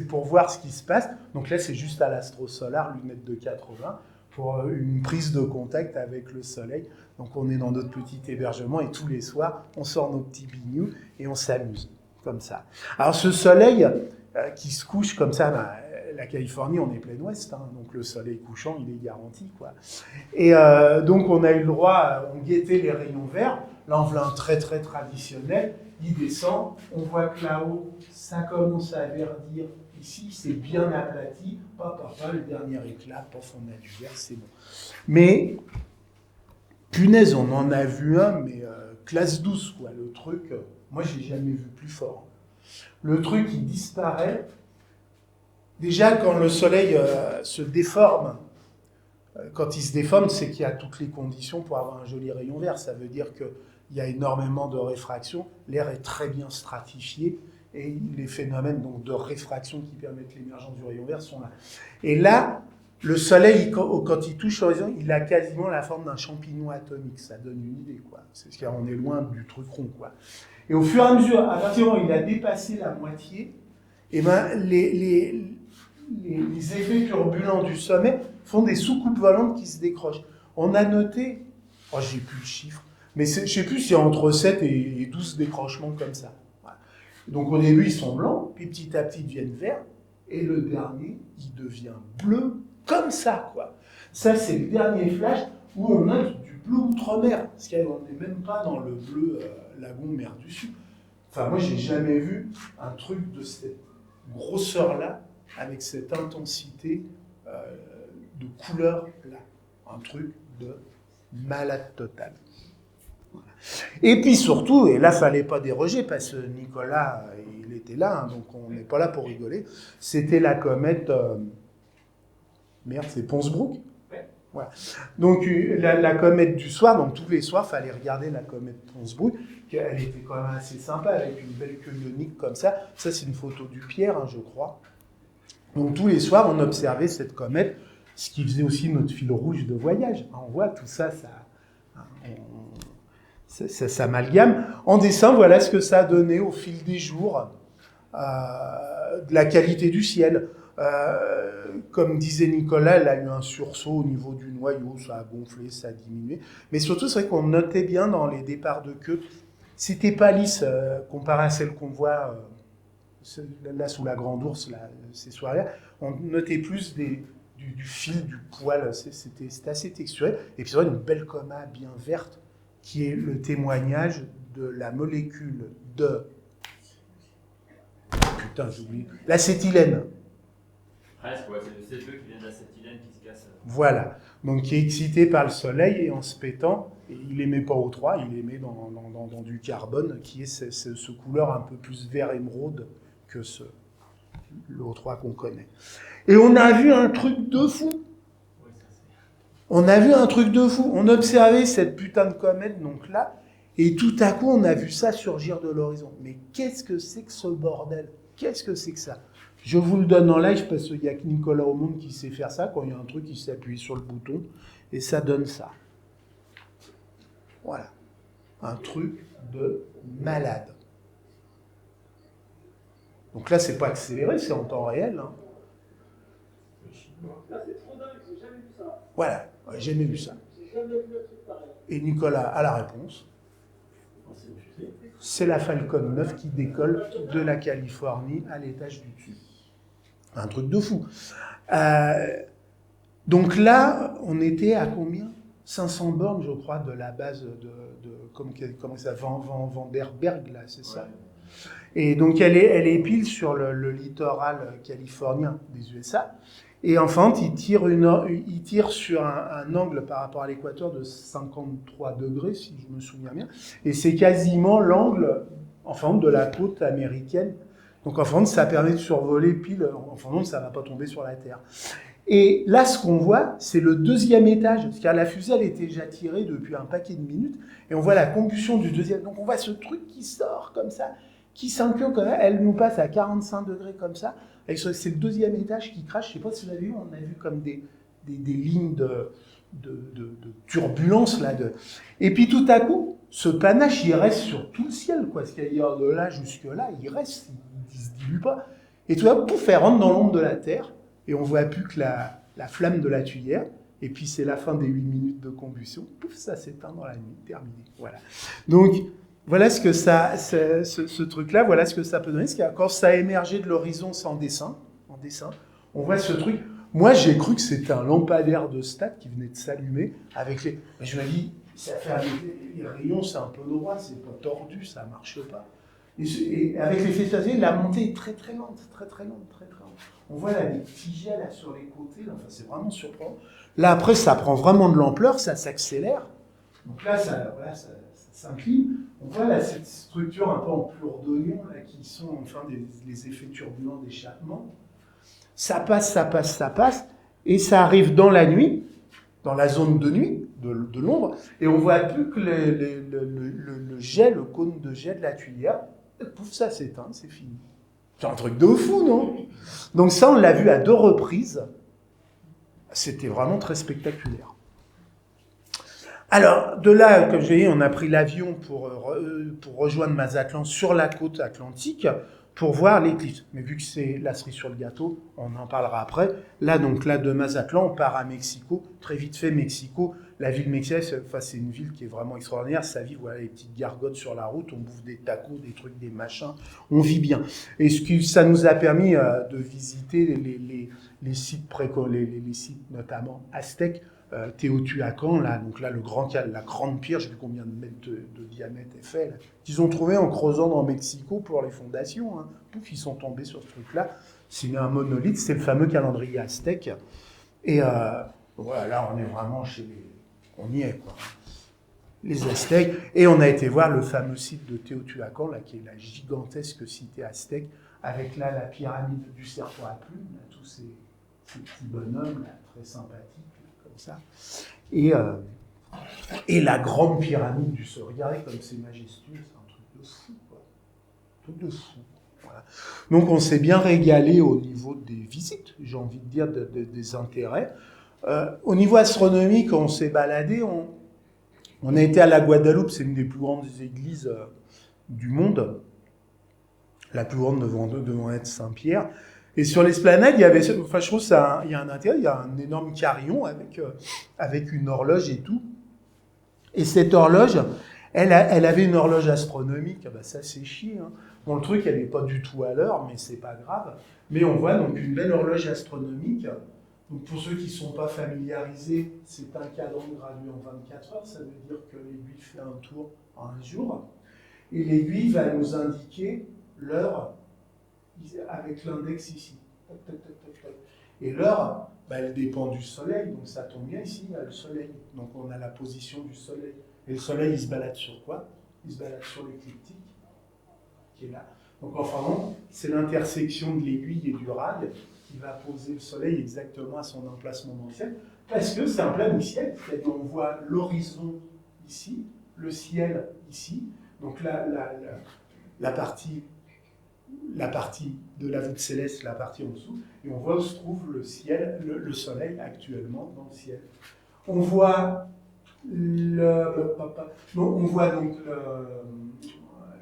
pour voir ce qui se passe. Donc là, c'est juste à l'astrosolar, lunettes de 80, pour une prise de contact avec le soleil. Donc on est dans notre petit hébergement et tous les soirs, on sort nos petits bignous et on s'amuse, comme ça. Alors ce soleil qui se couche comme ça, la Californie, on est plein ouest, hein, donc le soleil couchant, il est garanti, quoi. Et donc, on a eu le droit, on guettait les rayons verts. Là, on voit un très, très traditionnel. Il descend, on voit que là-haut, ça commence à verdir. Ici, c'est bien aplati. Le dernier éclat, on a du vert, c'est bon. Mais, punaise, on en a vu un, mais classe 12, quoi. Le truc, moi, j'ai jamais vu plus fort. Le truc, il disparaît. Déjà, quand le soleil se déforme, quand il se déforme, c'est qu'il y a toutes les conditions pour avoir un joli rayon vert. Ça veut dire qu'il y a énormément de réfraction, l'air est très bien stratifié, Et les phénomènes donc, de réfraction qui permettent l'émergence du rayon vert sont là. Et là, le soleil, quand il touche l'horizon, il a quasiment la forme d'un champignon atomique. Ça donne une idée, quoi. C'est-à-dire qu'on est loin du truc rond, quoi. Et au fur et à mesure, à partir du moment où il a dépassé la moitié, eh ben, les effets turbulents du sommet font des soucoupes volantes qui se décrochent. On a noté, j'ai plus le chiffre, mais je ne sais plus s'il y a entre 7 et 12 décrochements comme ça. Voilà. Donc au début, ils sont blancs, puis petit à petit, ils deviennent verts, et le dernier, il devient bleu, comme ça, quoi. Ça, c'est le dernier flash où on note du bleu outre-mer, parce qu'on n'est même pas dans le bleu lagon mer du Sud. Enfin, moi, j'ai jamais vu un truc de cette grosseur-là, avec cette intensité de couleur-là. Un truc de malade total. Voilà. Et puis surtout, et là, il ne fallait pas déroger, parce que Nicolas, il était là, hein, donc on n'est pas là pour rigoler, c'était la comète... c'est Ponsbrook. Voilà. Donc la comète du soir, donc tous les soirs, il fallait regarder la comète Ponsbrook. Elle était quand même assez sympa, avec une belle queue ionique comme ça. Ça, c'est une photo du Pierre, hein, je crois. Donc tous les soirs, on observait cette comète, ce qui faisait aussi notre fil rouge de voyage. On voit tout ça, ça s'amalgame. En dessin, voilà ce que ça a donné au fil des jours, de la qualité du ciel. Comme disait Nicolas, elle a eu un sursaut au niveau du noyau, ça a gonflé, ça a diminué. Mais surtout, c'est vrai qu'on notait bien dans les départs de queue, c'était pas lisse comparé à celle qu'on voit là sous la Grande Ourse, là, ces soirées-là. On notait plus du fil, du poil, c'était assez texturé. Et puis c'est vrai, une belle coma bien verte, qui est le témoignage de la molécule de... Putain, j'oublie. L'acétylène. Presque, ouais, c'est le C2 qui vient de l'acétylène qui se casse. Voilà, donc qui est excité par le soleil et en se pétant, et il émet pas O3, il émet dans du carbone qui est ce couleur un peu plus vert émeraude que le O3 qu'on connaît. Et on a vu un truc de fou. Oui, ça c'est... On a vu un truc de fou. On observait cette putain de comète, donc là, et tout à coup, on a vu ça surgir de l'horizon. Mais qu'est-ce que c'est que ce bordel? Qu'est-ce que c'est que ça? Je vous le donne en live parce qu'il n'y a que Nicolas au monde qui sait faire ça. Quand il y a un truc, il s'appuie sur le bouton et ça donne ça. Voilà. Un truc de malade. Donc là, c'est pas accéléré, c'est en temps réel. Hein. Là, c'est trop dingue, j'ai jamais vu ça. Voilà, j'ai jamais vu ça. J'ai jamais vu un truc pareil. Et Nicolas a la réponse. C'est la Falcon 9 qui décolle de la Californie à l'étage du dessus. Un truc de fou. Donc là, on était à combien? 500 bornes, je crois, de la base comment ça, Vandenberg, là, c'est ça? Et donc elle est pile sur le littoral californien des USA. Et enfin, il tire sur un angle par rapport à l'équateur de 53 degrés, si je me souviens bien. Et c'est quasiment l'angle, de la côte américaine. Donc, ça permet de survoler pile. Ça ne va pas tomber sur la Terre. Et là, ce qu'on voit, c'est le deuxième étage. Car la fusée, elle était déjà tirée depuis un paquet de minutes. Et on voit la combustion du deuxième. Donc, on voit ce truc qui sort comme ça, qui s'inclure comme ça. Elle nous passe à 45 degrés comme ça. C'est le deuxième étage qui crache. Je ne sais pas si vous avez vu, on a vu comme des lignes de turbulence là. Et puis tout à coup, ce panache, il reste sur tout le ciel, quoi. C'est-à-dire de là jusque-là, il reste, il ne se dilue pas. Et tout à coup, pouf, elle rentre dans l'ombre de la Terre, et on ne voit plus que la flamme de la tuyère. Et puis c'est la fin des 8 minutes de combustion. Pouf, ça s'éteint dans la nuit, terminé. Voilà. Donc, voilà ce que ce truc-là, voilà ce que ça peut donner. Quand ça a émergé de l'horizon, c'est en dessin, on voit ce truc. Moi, j'ai cru que c'était un lampadaire de stade qui venait de s'allumer avec les... Je me dis, ça fait les rayons, c'est un peu droit, c'est pas tordu, ça marche pas. Et avec l'effet spatial, la montée est très très lente. On voit là des petits jets là sur les côtés, là, c'est vraiment surprenant. Là, après, ça prend vraiment de l'ampleur, ça s'accélère. Donc là, ça s'incline. On voit là cette structure un peu en plure d'oignon là, qui sont les effets turbulents d'échappement. Ça passe, et ça arrive dans la nuit, dans la zone de nuit, de l'ombre, et on voit plus que le jet, le cône de jet de la tuyère, Et pouf, ça s'éteint, c'est fini. C'est un truc de fou, non? Donc ça, on l'a vu à 2 reprises. C'était vraiment très spectaculaire. Alors, de là, comme je l'ai dit, on a pris l'avion pour rejoindre Mazatlan sur la côte atlantique pour voir l'éclipse. Mais vu que c'est la cerise sur le gâteau, on en parlera après. Là, donc là, de Mazatlan, on part à Mexico. Très vite fait, Mexico. La ville mexicaine, c'est une ville qui est vraiment extraordinaire. Sa ville, voilà, les petites gargotes sur la route, on bouffe des tacos, des trucs, des machins. On vit bien. Et ça nous a permis de visiter les sites les sites notamment aztèques. Teotihuacan, là, donc là, la grande pierre, je sais plus combien de mètres de diamètre elle fait, là, qu'ils ont trouvé en creusant dans Mexico pour les fondations. Hein. Pouf, ils sont tombés sur ce truc-là. C'est un monolithe, c'est le fameux calendrier aztèque. Et voilà, là, on est vraiment on y est, quoi. Les Aztèques. Et on a été voir le fameux site de Teotihuacan, là, qui est la gigantesque cité aztèque, avec là la pyramide du serpent à plumes, là, tous ces petits bonhommes, là, très sympathiques. Ça. Et la grande pyramide du sol. Regardez comme c'est majestueux, c'est un truc de fou, quoi. Un truc de fou. Voilà. Donc on s'est bien régalé au niveau des visites, j'ai envie de dire, des intérêts. Au niveau astronomique, on s'est baladé, on a été à la Guadeloupe, c'est une des plus grandes églises du monde. La plus grande devant être Saint-Pierre. Et sur l'esplanade, il y avait, enfin, je trouve ça, il y a un intérêt, il y a un énorme carillon avec une horloge et tout. Et cette horloge, elle avait une horloge astronomique. Ah bah ça, c'est chier. Hein. Bon, le truc, elle n'est pas du tout à l'heure, mais c'est pas grave. Mais on voit donc une belle horloge astronomique. Donc pour ceux qui ne sont pas familiarisés, c'est un cadran gradué en 24 heures. Ça veut dire que l'aiguille fait un tour en un jour. Et l'aiguille va nous indiquer l'heure avec l'index ici. Et l'heure, bah, elle dépend du soleil, donc ça tombe bien ici, il y a le soleil. Donc on a la position du soleil. Et le soleil, il se balade sur quoi? Il se balade sur l'écliptique, qui est là. Donc enfin bon, c'est l'intersection de l'aiguille et du rail qui va poser le soleil exactement à son emplacement dans le ciel, parce que c'est un planisciel, c'est-à-dire on voit l'horizon ici, le ciel ici, donc la partie de la voûte céleste, la partie en dessous, et on voit où se trouve le ciel, le soleil actuellement dans le ciel. On voit donc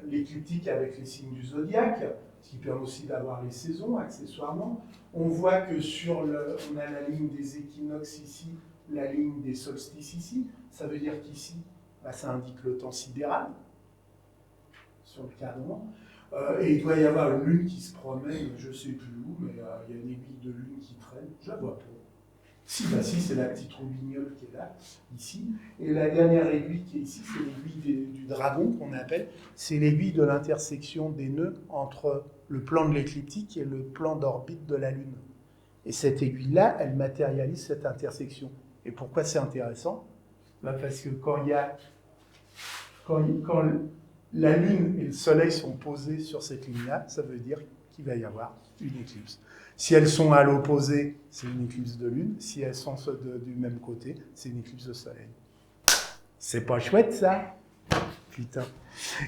l'écliptique avec les signes du zodiaque, ce qui permet aussi d'avoir les saisons accessoirement. On voit que on a la ligne des équinoxes ici, la ligne des solstices ici. Ça veut dire qu'ici, bah, ça indique le temps sidéral sur le cadran. Et il doit y avoir une lune qui se promène, je ne sais plus où, mais il y a une aiguille de lune qui traîne, je la vois pas. Si, c'est la petite roubignole qui est là, ici. Et la dernière aiguille qui est ici, c'est l'aiguille du dragon qu'on appelle. C'est l'aiguille de l'intersection des nœuds entre le plan de l'écliptique et le plan d'orbite de la Lune. Et cette aiguille-là, elle matérialise cette intersection. Et pourquoi c'est intéressant? Parce que quand la Lune et le Soleil sont posés sur cette ligne-là, ça veut dire qu'il va y avoir une éclipse. Si elles sont à l'opposé, c'est une éclipse de Lune. Si elles sont du même côté, c'est une éclipse de Soleil. C'est pas chouette, ça? Putain.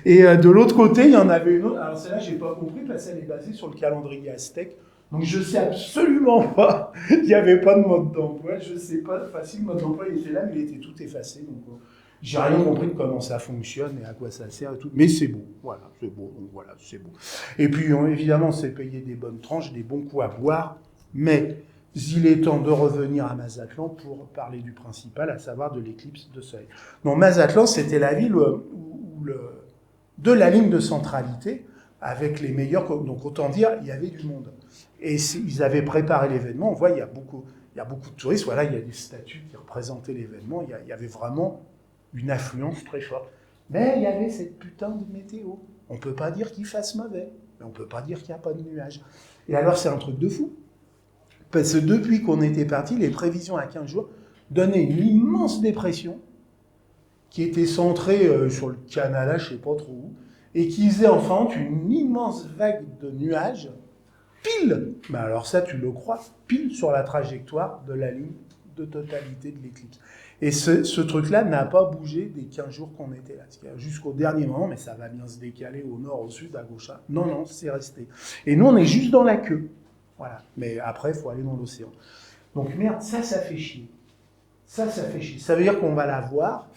Et de l'autre côté, il y en avait une autre. Alors celle-là, j'ai pas compris parce qu'elle est basée sur le calendrier aztèque. Donc je sais absolument pas. Il n'y avait pas de mode d'emploi. Je sais pas. Enfin, si le mode d'emploi il était là, mais il était tout effacé. Donc j'ai rien compris de comment ça fonctionne et à quoi ça sert et tout. Mais c'est beau. Voilà, c'est beau. Donc voilà, c'est beau. Et puis évidemment, c'est payer des bonnes tranches, des bons coups à boire. Mais il est temps de revenir à Mazatlan pour parler du principal, à savoir de l'éclipse de soleil. Donc Mazatlan, c'était la ville de la ligne de centralité avec les meilleurs. Donc autant dire, il y avait du monde. Et ils avaient préparé l'événement. On voit, il y a beaucoup de touristes. Voilà, il y a des statues qui représentaient l'événement. Il y avait vraiment une affluence très forte. Mais il y avait cette putain de météo. On ne peut pas dire qu'il fasse mauvais, mais on ne peut pas dire qu'il n'y a pas de nuages. Et alors, c'est un truc de fou. Parce que depuis qu'on était parti, les prévisions à 15 jours donnaient une immense dépression qui était centrée sur le Canada, je ne sais pas trop où, et qui faisait enfin une immense vague de nuages, pile, mais alors ça tu le crois, pile sur la trajectoire de la ligne de totalité de l'éclipse. Et ce truc-là n'a pas bougé des 15 jours qu'on était là. Jusqu'au dernier moment, mais ça va bien se décaler au nord, au sud, à gauche. Non, c'est resté. Et nous, on est juste dans la queue. Voilà. Mais après, il faut aller dans l'océan. Donc merde, ça fait chier. Ça fait chier. Ça veut dire qu'on va la voir,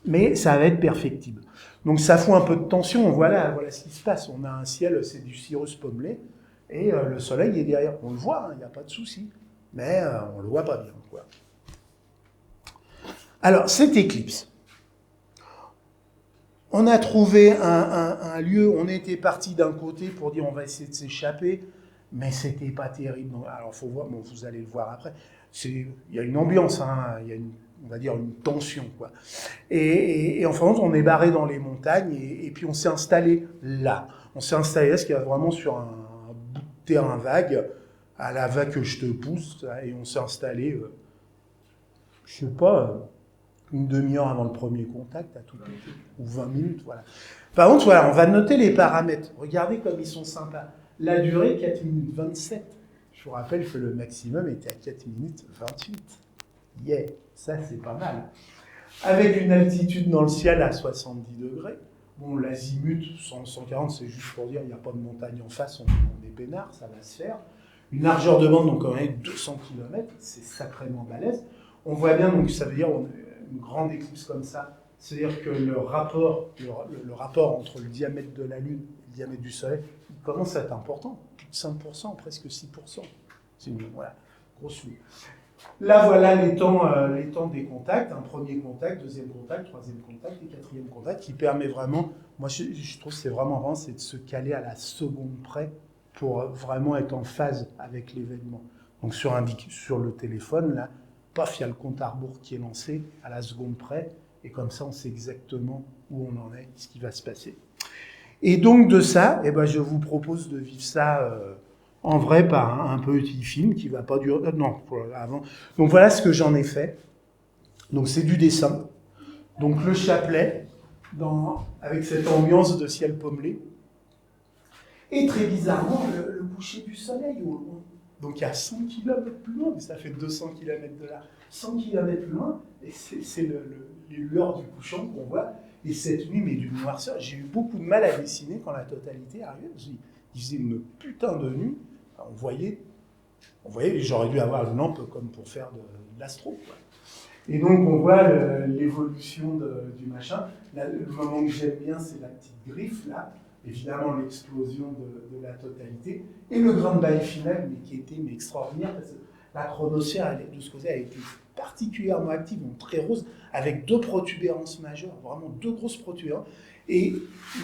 mais ça va être perfectible. Donc ça fout un peu de tension. Voilà ce qui se passe. On a un ciel, c'est du cirrus pommelé, et le soleil est derrière. On le voit, il n'y a pas de souci. Mais on ne le voit pas bien, quoi. Alors, cette éclipse, on a trouvé un lieu, on était parti d'un côté pour dire on va essayer de s'échapper, mais c'était pas terrible. Alors, faut voir, bon, vous allez le voir après. Il y a une ambiance, hein, il y a on va dire une tension, quoi. Et en fin de compte, on est barré dans les montagnes et puis on s'est installé là. On s'est installé là, ce qui est vraiment sur un bout de terrain vague, à la vague que je te pousse, et on s'est installé, je sais pas, une demi-heure avant le premier contact, à tout petit, ou 20 minutes, voilà. Par contre, voilà, on va noter les paramètres. Regardez comme ils sont sympas. La durée, 4 minutes 27. Je vous rappelle que le maximum était à 4 minutes 28. Yeah, ça c'est pas mal. Avec une altitude dans le ciel à 70 degrés. Bon, l'azimut, 140, c'est juste pour dire, il n'y a pas de montagne en face, on est peinard, ça va se faire. Une largeur de bande, donc quand même 200 km, c'est sacrément balèze. On voit bien, donc ça veut dire une grande éclipse comme ça, c'est-à-dire que le rapport entre le diamètre de la Lune et le diamètre du Soleil, il commence à être important, plus de 5%, presque 6%. C'est une grosse lune. Là, voilà les temps des contacts, un premier contact, deuxième contact, troisième contact et quatrième contact, qui permet vraiment, moi je trouve que c'est vraiment, c'est de se caler à la seconde près pour vraiment être en phase avec l'événement. Donc sur le téléphone, là, paf, il y a le compte à rebours qui est lancé à la seconde près, et comme ça, on sait exactement où on en est, ce qui va se passer. Et donc de ça, je vous propose de vivre ça en vrai par un petit film qui va pas durer... avant. Donc voilà ce que j'en ai fait. Donc c'est du dessin. Donc le chapelet, avec cette ambiance de ciel pommelé. Et très bizarrement, le coucher du soleil au loin. Donc à 100 km plus loin, mais ça fait 200 km de là. 100 km plus loin, et c'est les lueurs du couchant qu'on voit. Et cette nuit, mais d'une noirceur, j'ai eu beaucoup de mal à dessiner quand la totalité arrivait. Il faisait une putain de nuit. On voyait, j'aurais dû avoir une lampe comme pour faire de l'astro, quoi. Et donc on voit l'évolution du machin. Là, le moment que j'aime bien, c'est la petite griffe, là. Évidemment, l'explosion de la totalité. Et le grain de bail final, mais qui était extraordinaire, parce que la chronosphère, de ce côté, a été particulièrement active, donc très rose, avec 2 protubérances majeures, vraiment 2 grosses protubérances. Et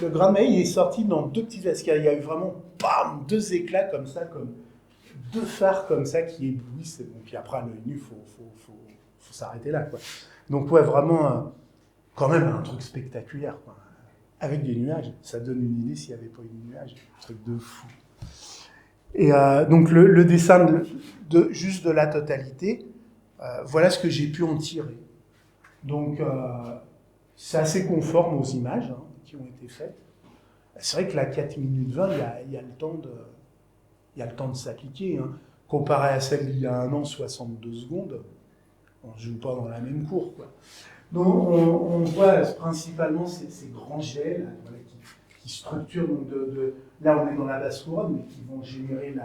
le grain de bail est sorti dans 2 petites vasques. Il y a eu vraiment, bam, 2 éclats comme ça, comme 2 phares comme ça qui éblouissent. Et puis après, à l'œil nu, faut s'arrêter là, quoi. Donc ouais, vraiment, quand même, un truc spectaculaire, quoi. Avec des nuages, ça donne une idée s'il n'y avait pas eu de nuages, un truc de fou. Et donc le dessin juste de la totalité, voilà ce que j'ai pu en tirer. Donc c'est assez conforme aux images qui ont été faites. C'est vrai que la 4 minutes 20, il y a le temps de s'appliquer. Hein. Comparé à celle d'il y a un an, 62 secondes, on ne joue pas dans la même cour, quoi. Donc on voit principalement ces grands jets là, voilà, qui structurent. Donc là, on est dans la basse couronne, mais qui vont générer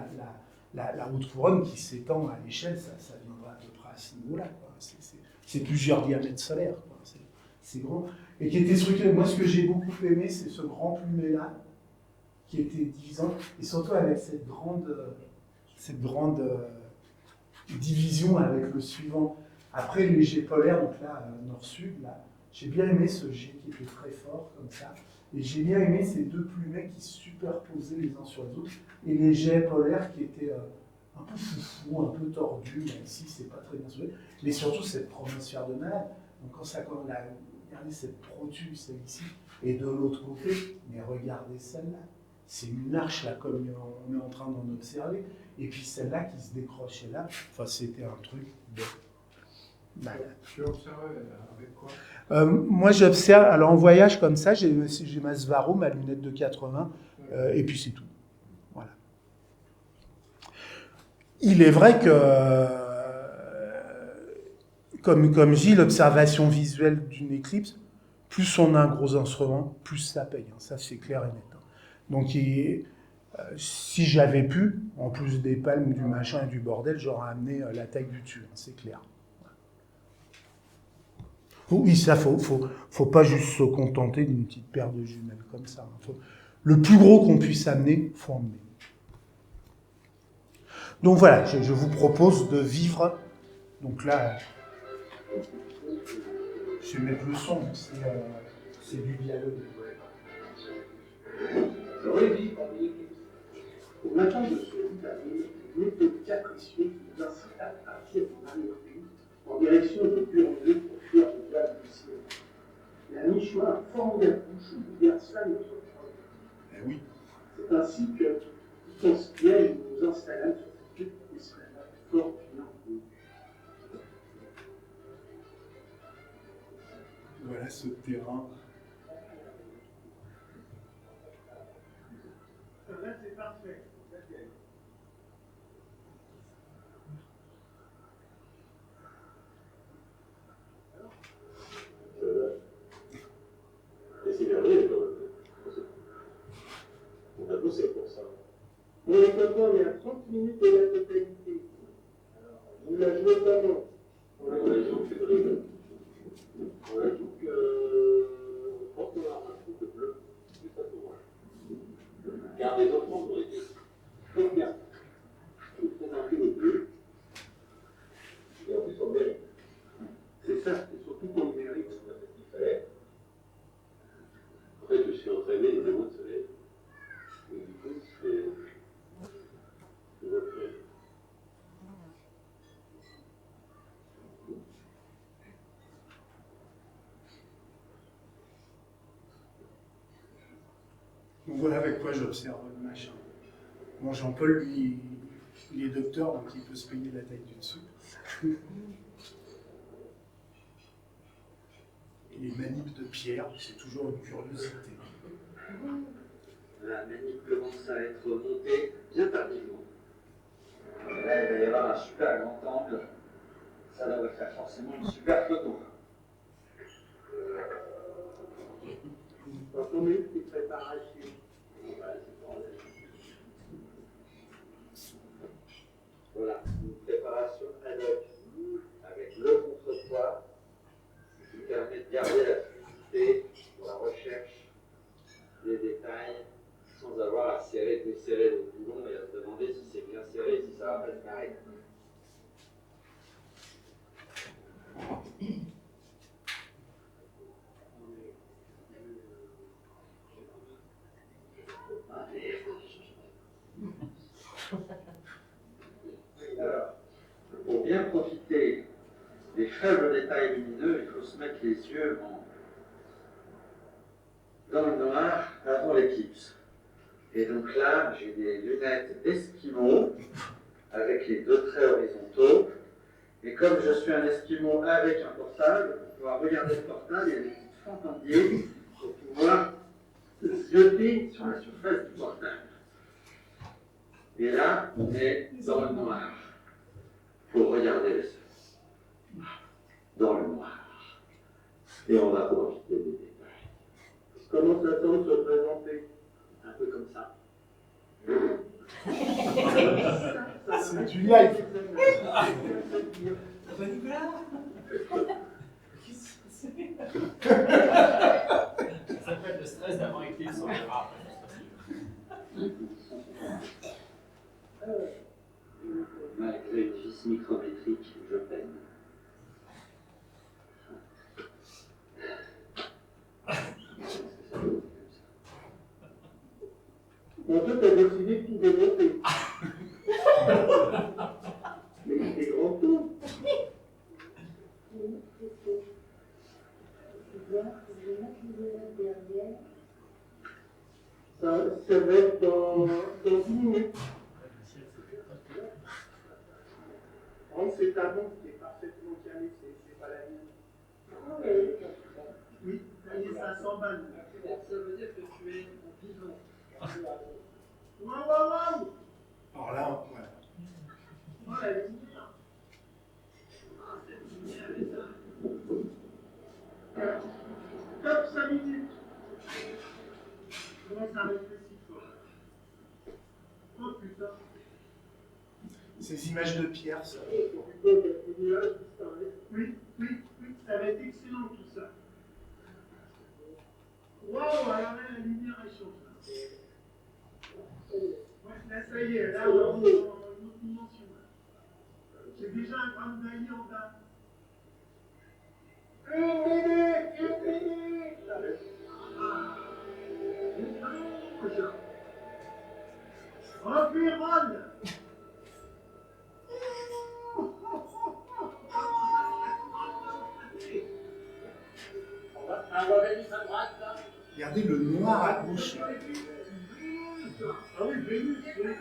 la haute couronne qui s'étend à l'échelle. Ça viendra à peu près à ce niveau-là, quoi. C'est plusieurs diamètres solaires, quoi. C'est grand. Et qui était structuré. Moi, ce que j'ai beaucoup aimé, c'est ce grand plumet-là, qui était divisant, et surtout avec cette grande division avec le suivant. Après les jets polaires, donc là, nord-sud, là, j'ai bien aimé ce jet qui était très fort, comme ça. Et j'ai bien aimé ces 2 plumets qui se superposaient les uns sur les autres. Et les jets polaires qui étaient un peu foufou, un peu tordus. Là, ici, c'est pas très bien sauvé. Mais surtout, cette chromosphère de malade. Donc quand on a regardé cette protube, celle-ci, et de l'autre côté, mais regardez celle-là. C'est une arche, là, comme on est en train d'en observer. Et puis celle-là qui se décrochait là. Enfin, c'était un truc de... Tu observes avec quoi? Moi, j'observe, alors en voyage comme ça, j'ai ma Svaro, ma lunette de 80, et puis c'est tout. Voilà. il est vrai que, comme je dis, l'observation visuelle d'une éclipse, plus on a un gros instrument, plus ça paye. Hein. Ça, c'est clair et net. Hein. Donc, si j'avais pu, en plus des palmes, du machin et du bordel, j'aurais amené la taille du dessus, hein, c'est clair. Oui, ça, faut pas juste se contenter d'une petite paire de jumelles comme ça. Hein. Le plus gros qu'on puisse amener, faut emmener. Donc voilà, je vous propose de vivre. Donc là, je vais mettre le son, c'est du dialogue. Revivre au matin de ce vitamine, n'était capricieux qui nous incita à partir de Marie-Louise en direction de Burnier pour fuir le diable du ciel. Et à mi-chemin, un formidable bouchon bouleversa notre projet. Eh oui. C'est ainsi que, tout en spiège, nous nous installâmes sur cette petite esplanade fort bien. Voilà ce terrain. Là, c'est parfait. Et c'est merveilleux quand même. On a bossé pour ça. Mon équipement est à 30 minutes de la totalité. Vous la jouez comment? On joue que dribble. On joue que. Je pense qu'on a un truc de bleu. Plus à tout. Car les enfants ont été. Très bien. Je vous présente le bleu. Et en plus, on mérite. C'est ça, c'est surtout qu'on le mérite. On a fait ce qu'il fallait. En fait, je suis entraîné les démons de soleil. Et du coup, c'est. Je vois plus. Donc voilà avec quoi j'observe le machin. Bon, Jean-Paul, lui, il est docteur, donc il peut se payer la taille du dessus. Et les manips de pierre, c'est toujours une curiosité. La manip commence à être montée bien tardivement. Et là, il va y avoir un super grand angle. Ça devrait faire forcément une super photo. Quand on est des préparations. Voilà, une préparation ad hoc avec le contrepoids qui permet de garder la fluidité pour la recherche des détails sans avoir à serrer, desserrer le boulon et à se demander si c'est bien serré, si ça va pas se carrer. Alors, pour bien profiter des faibles détails lumineux, il faut se mettre les yeux dans le noir avant l'éclipse. Et donc là, j'ai des lunettes Esquimau avec les deux traits horizontaux. Et comme je suis un Esquimau avec un portable, pour pouvoir regarder le portable, il y a des petites fentes en biais pour pouvoir zioter sur la surface du portable. Et là, on est dans le noir pour regarder le sol. Dans le noir. Et on va profiter des détails. Comment ça semble se présenter? Un peu comme ça. C'est du live. Ça s'appelle le stress d'avoir écrit sur les rats. Malgré une vis micrométrique, je peine. Mon Dieu, t'as décidé de tout démonter. Mais c'est grand tout. Ça va être dans 10 minutes. C'est ta montre qui est parfaitement calée, c'est pas la mienne. Oui, il est 500 balles. Ça veut dire que tu es vivant. Waouh, waouh, waouh. Alors là, voilà. ça? Ces images de pierre, ça. Oui, ça va être excellent tout ça. Waouh, alors là, la lumière elle change. Ouais, là, ça y est, là, on est dans une autre dimension. J'ai déjà un grand bailli en bas. Une minute! Environne! Regardez le noir à gauche. Là. Ah oui, Vénus, oui.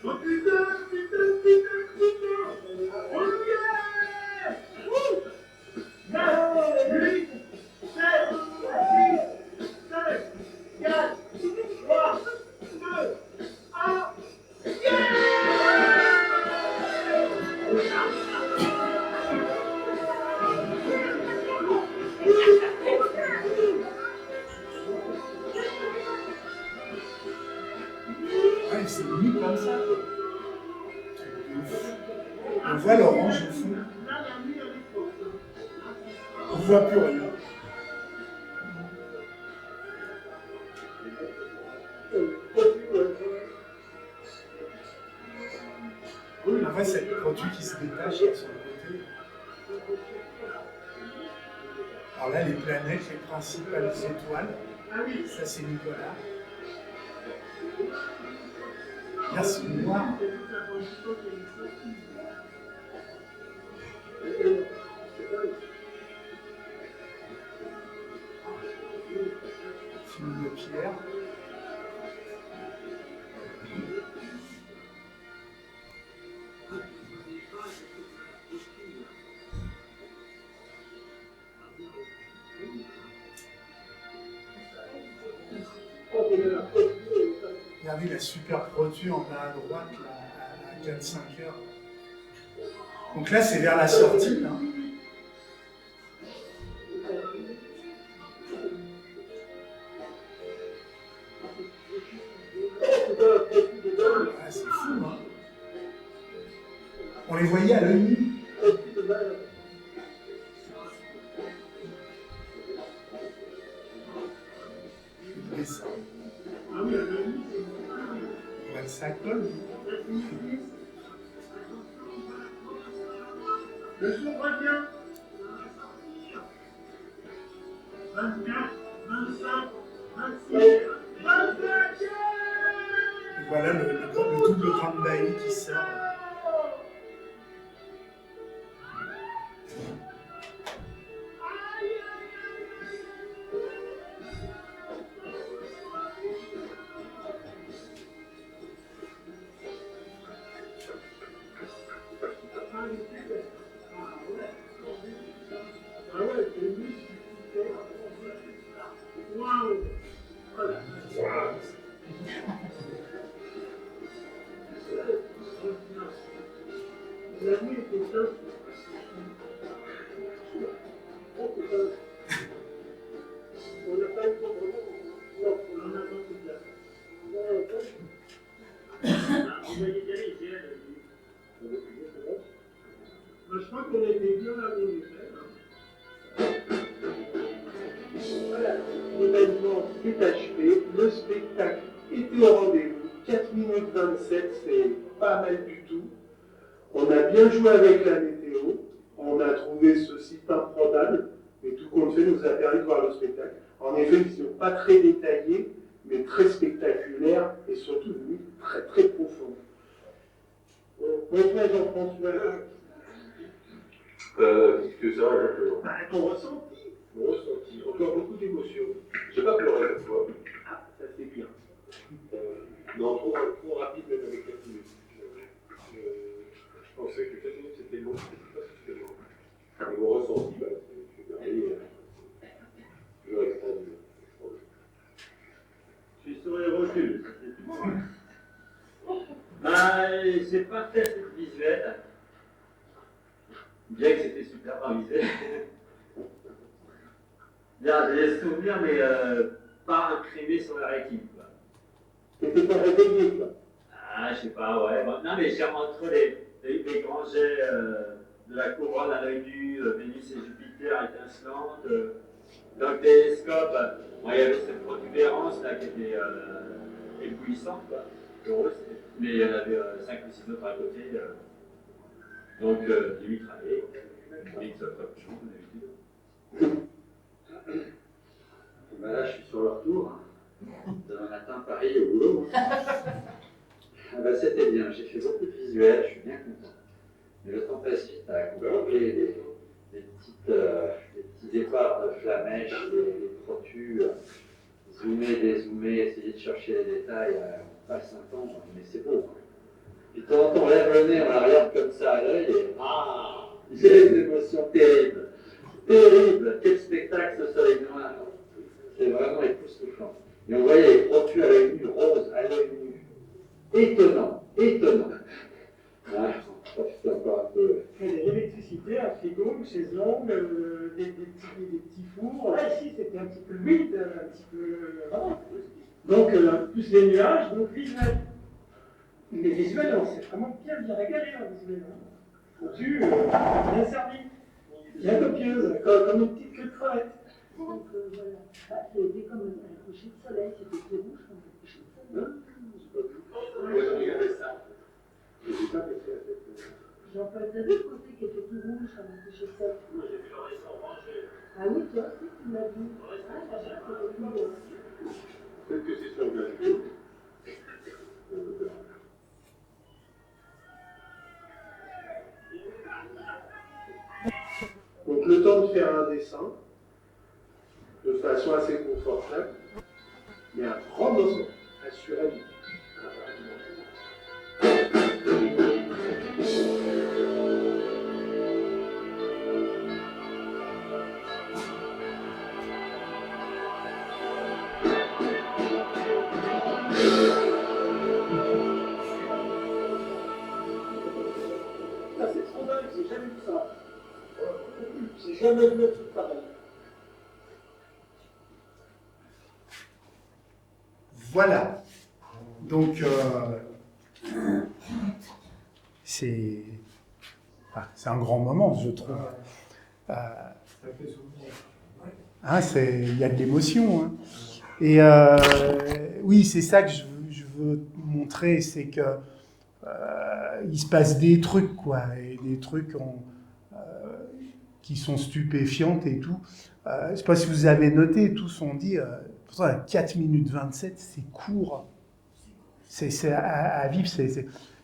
Oh putain! Oh yeah! 9, 8, 7, 6, 5, 4, 3, 2, 1. Ouais, c'est mis comme ça. On voit l'orange au fond. On voit plus rien. En vrai, c'est le produit qui se détache là, sur le côté. Alors là, les planètes, les principales étoiles. Ça, c'est Nicolas. Là, c'est noir. Film de pierre. Regardez la super produit en bas à droite, là, à 4-5 heures. Donc là, c'est vers la sortie. Là. Ah, c'est fou, hein. On les voyait à l'œil nu. Et ça. Ouais, ça colle. Le son revient. 24, 25, 26, 27. Et voilà le double grand bailli qui sort. La nuit était top. On n'a pas eu le temps vraiment. Non, on en a pas tout là. Vous voyez bien les ailes. Je crois qu'on était bien là où on était. Voilà, l'événement est achevé, le spectacle était au rendez-vous. 4 minutes 27, c'est pas mal du tout. On a bien joué avec la météo, on a trouvé ce site improbable, mais tout compte fait nous a permis de voir le spectacle. En effet, une vision pas très détaillée, mais très spectaculaire et surtout une nuit très très profonde. Oui, Jean-François. Qu'est-ce que ça, Ton ressenti. Mon ressenti, encore beaucoup d'émotions. J'ai pas pleuré cette fois. Ah, ça c'est bien. Non, trop rapide même avec 4 minutes. Je pensais que 4 minutes c'était long, c'était pas suffisamment. Et mon ressenti, bah, c'est merveilleux. Toujours extraordinaire. Je suis sur les rotules, c'est tout. C'est pas très visuel, bien que c'était super bien visuel. Bien, j'ai des souvenirs, mais pas imprimés sur leur équipe. T'étais pas réveillé, quoi. Ah, je sais pas, ouais. Bon, non, mais j'ai entre les grands jets de la couronne à l'œil nu, Vénus et Jupiter étincelantes, dans le télescope, bon, il y avait cette protubérance là qui était éblouissante, quoi. Heureuse, mais il y en avait 5 ou 6 autres à côté. Donc, j'ai 8 travaillés, 8 capuchons, d'habitude. Ben là, je suis sur le retour. Demain matin, Paris au boulot. Ah ben, c'était bien, j'ai fait beaucoup de visuels, je suis bien content. Mais le temps passe vite, à couper des petits départs de flamèche, des protus, zoomer, dézoomer, essayer de chercher les détails, on passe un temps, mais c'est beau. Puis de temps en temps, on lève le nez, on la regarde comme ça à l'œil et il y a une émotion terrible. Terrible! Quel spectacle ce soleil noir! C'est vraiment époustouflant. Et on voyait les protus à l'œil nu, rose à l'œil nu. Étonnant, étonnant. Ah, ça fait encore un peu. Il y a de l'électricité, un frigo, une chaise longue, des petits fours. Là, ici, c'était un petit peu vide, un petit peu. Voilà. Donc, plus les nuages, donc visuel. Mais visuel, on s'est vraiment bien régalé en visuel. Au-dessus, bien servi. Bien copieuse, comme une petite queue de crevette. Donc voilà. Ah, c'était comme un coucher de soleil, c'était tout rouge comme un coucher de soleil. Moi, j'ai regardé ça. Je n'ai pas fait avec. Jean-Paul, t'as vu le côté qui était tout rouge comme un coucher de soleil? Moi, j'ai vu le restaurant manger. Ah oui, toi aussi, tu l'as vu. Ah, c'était tout Peut-être que c'est sur le Donc le temps de faire un dessin, de façon assez confortable, mais un grand moment, assurément. Ah, c'est trop dingue, j'ai jamais vu ça. J'ai jamais vu un truc pareil. Voilà. Donc, c'est un grand moment, je trouve. Ça fait souvenir. Hein, il y a de l'émotion. Hein. Et oui, c'est ça que je veux montrer, c'est que il se passe des trucs, quoi, et des trucs qui sont stupéfiantes et tout. Je ne sais pas si vous avez noté, tous ont dit, pourtant, à 4 minutes 27, c'est court. C'est à vivre.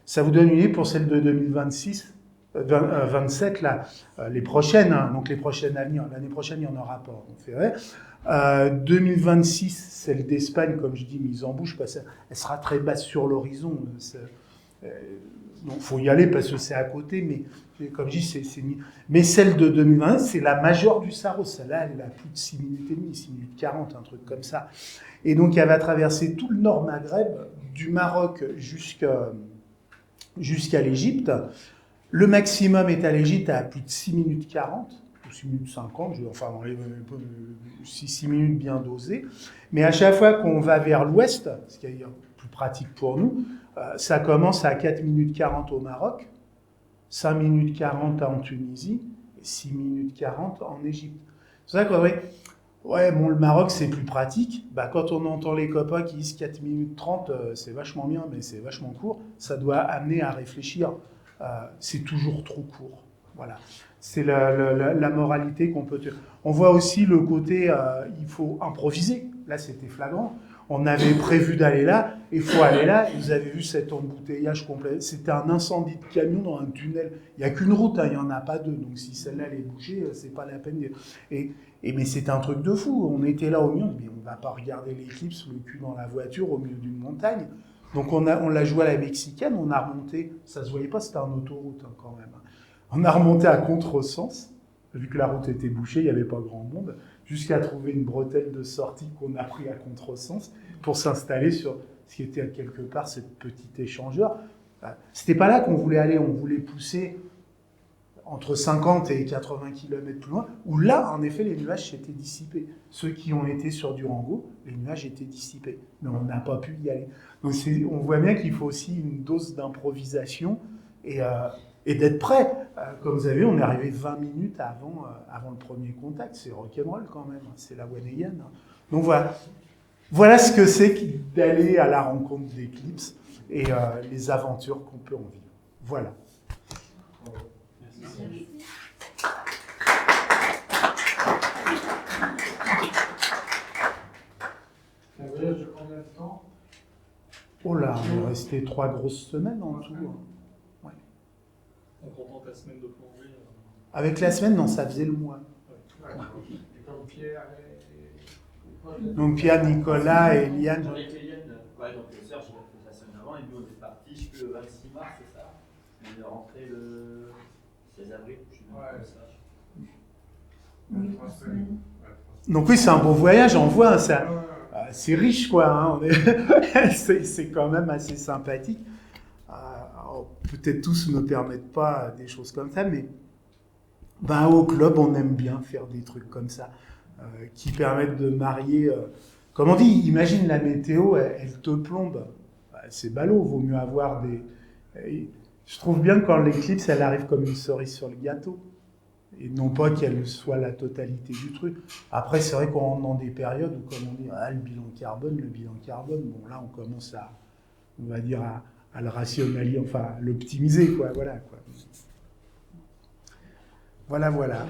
Ça vous donne une idée pour celle de 2026, 27, là, les prochaines, hein, donc les prochaines à venir. L'année prochaine, il n'y en aura pas, on ferait. 2026, celle d'Espagne, comme je dis, mise en bouche, parce qu'elle sera très basse sur l'horizon. Donc, il faut y aller parce que c'est à côté, mais comme je dis, mais celle de 2020, c'est la majeure du Saros. Celle-là, elle a plus de 6 minutes et demie, 6 minutes 40, un truc comme ça. Et donc, elle va traverser tout le nord Maghreb, du Maroc jusqu'à l'Égypte. Le maximum est à l'Égypte à plus de 6 minutes 40, ou 6 minutes 50, enfin, 6 minutes bien dosées. Mais à chaque fois qu'on va vers l'ouest, ce qui est plus pratique pour nous, ça commence à 4 minutes 40 au Maroc, 5 minutes 40 en Tunisie, et 6 minutes 40 en Égypte. C'est pour ça que, ouais, bon, le Maroc, c'est plus pratique. Bah, quand on entend les copains qui disent 4 minutes 30, c'est vachement bien, mais c'est vachement court, ça doit amener à réfléchir. C'est toujours trop court. Voilà. C'est la moralité qu'on peut... On voit aussi le côté, il faut improviser. Là, c'était flagrant. On avait prévu d'aller là, il faut aller là. Vous avez vu cet embouteillage complet. C'était un incendie de camion dans un tunnel. Il n'y a qu'une route, hein, il n'y en a pas deux. Donc si celle-là, elle est bouchée, c'est pas la peine. Mais c'était un truc de fou. On était là au milieu, mais on ne va pas regarder l'éclipse, le cul dans la voiture, au milieu d'une montagne. Donc on l'a joué à la mexicaine, on a remonté, ça se voyait pas, c'était en autoroute hein, quand même. On a remonté à contresens, vu que la route était bouchée, il n'y avait pas grand monde, jusqu'à trouver une bretelle de sortie qu'on a pris à contresens pour s'installer sur ce qui était quelque part cette petite échangeur. C'était pas là qu'on voulait aller, on voulait pousser. entre 50 et 80 km plus loin, où là, en effet, les nuages s'étaient dissipés. Ceux qui ont été sur Durango, les nuages étaient dissipés, mais on n'a pas pu y aller. Donc on voit bien qu'il faut aussi une dose d'improvisation et d'être prêt. Comme vous avez vu, on est arrivé 20 minutes avant le premier contact. C'est rock'n'roll quand même, c'est la one again. Donc voilà ce que c'est d'aller à la rencontre d'Eclipse et les aventures qu'on peut en vivre. Voilà. C'est un voyage de combien de temps? Oh là, on est resté 3 grosses semaines en tout. Ouais. En comptant ta semaine de plongée. Avec la semaine, non, ça faisait le mois. Ouais. Et comme Pierre et... Donc Pierre, Nicolas et Eliane. Avec Eliane, ouais, donc Serge, il a fait la semaine avant, et nous on est partis jusqu'au 26 mars, c'est ça? On est rentré le 16 avril, je sais pas, ça. Oui, 3 semaines. Donc oui, c'est un beau voyage, on voit, c'est riche quoi, hein, c'est quand même assez sympathique. Peut-être tous ne permettent pas des choses comme ça, mais au club, on aime bien faire des trucs comme ça, qui permettent de marier... comme on dit, imagine la météo, elle te plombe. C'est ballot, vaut mieux avoir des... Je trouve bien quand l'éclipse, elle arrive comme une cerise sur le gâteau. Et non pas qu'elle soit la totalité du truc. Après, c'est vrai qu'on rentre dans des périodes où, comme on dit, le bilan carbone, bon là, on commence on va dire, à le rationaliser, enfin, à l'optimiser, quoi, voilà. Voilà.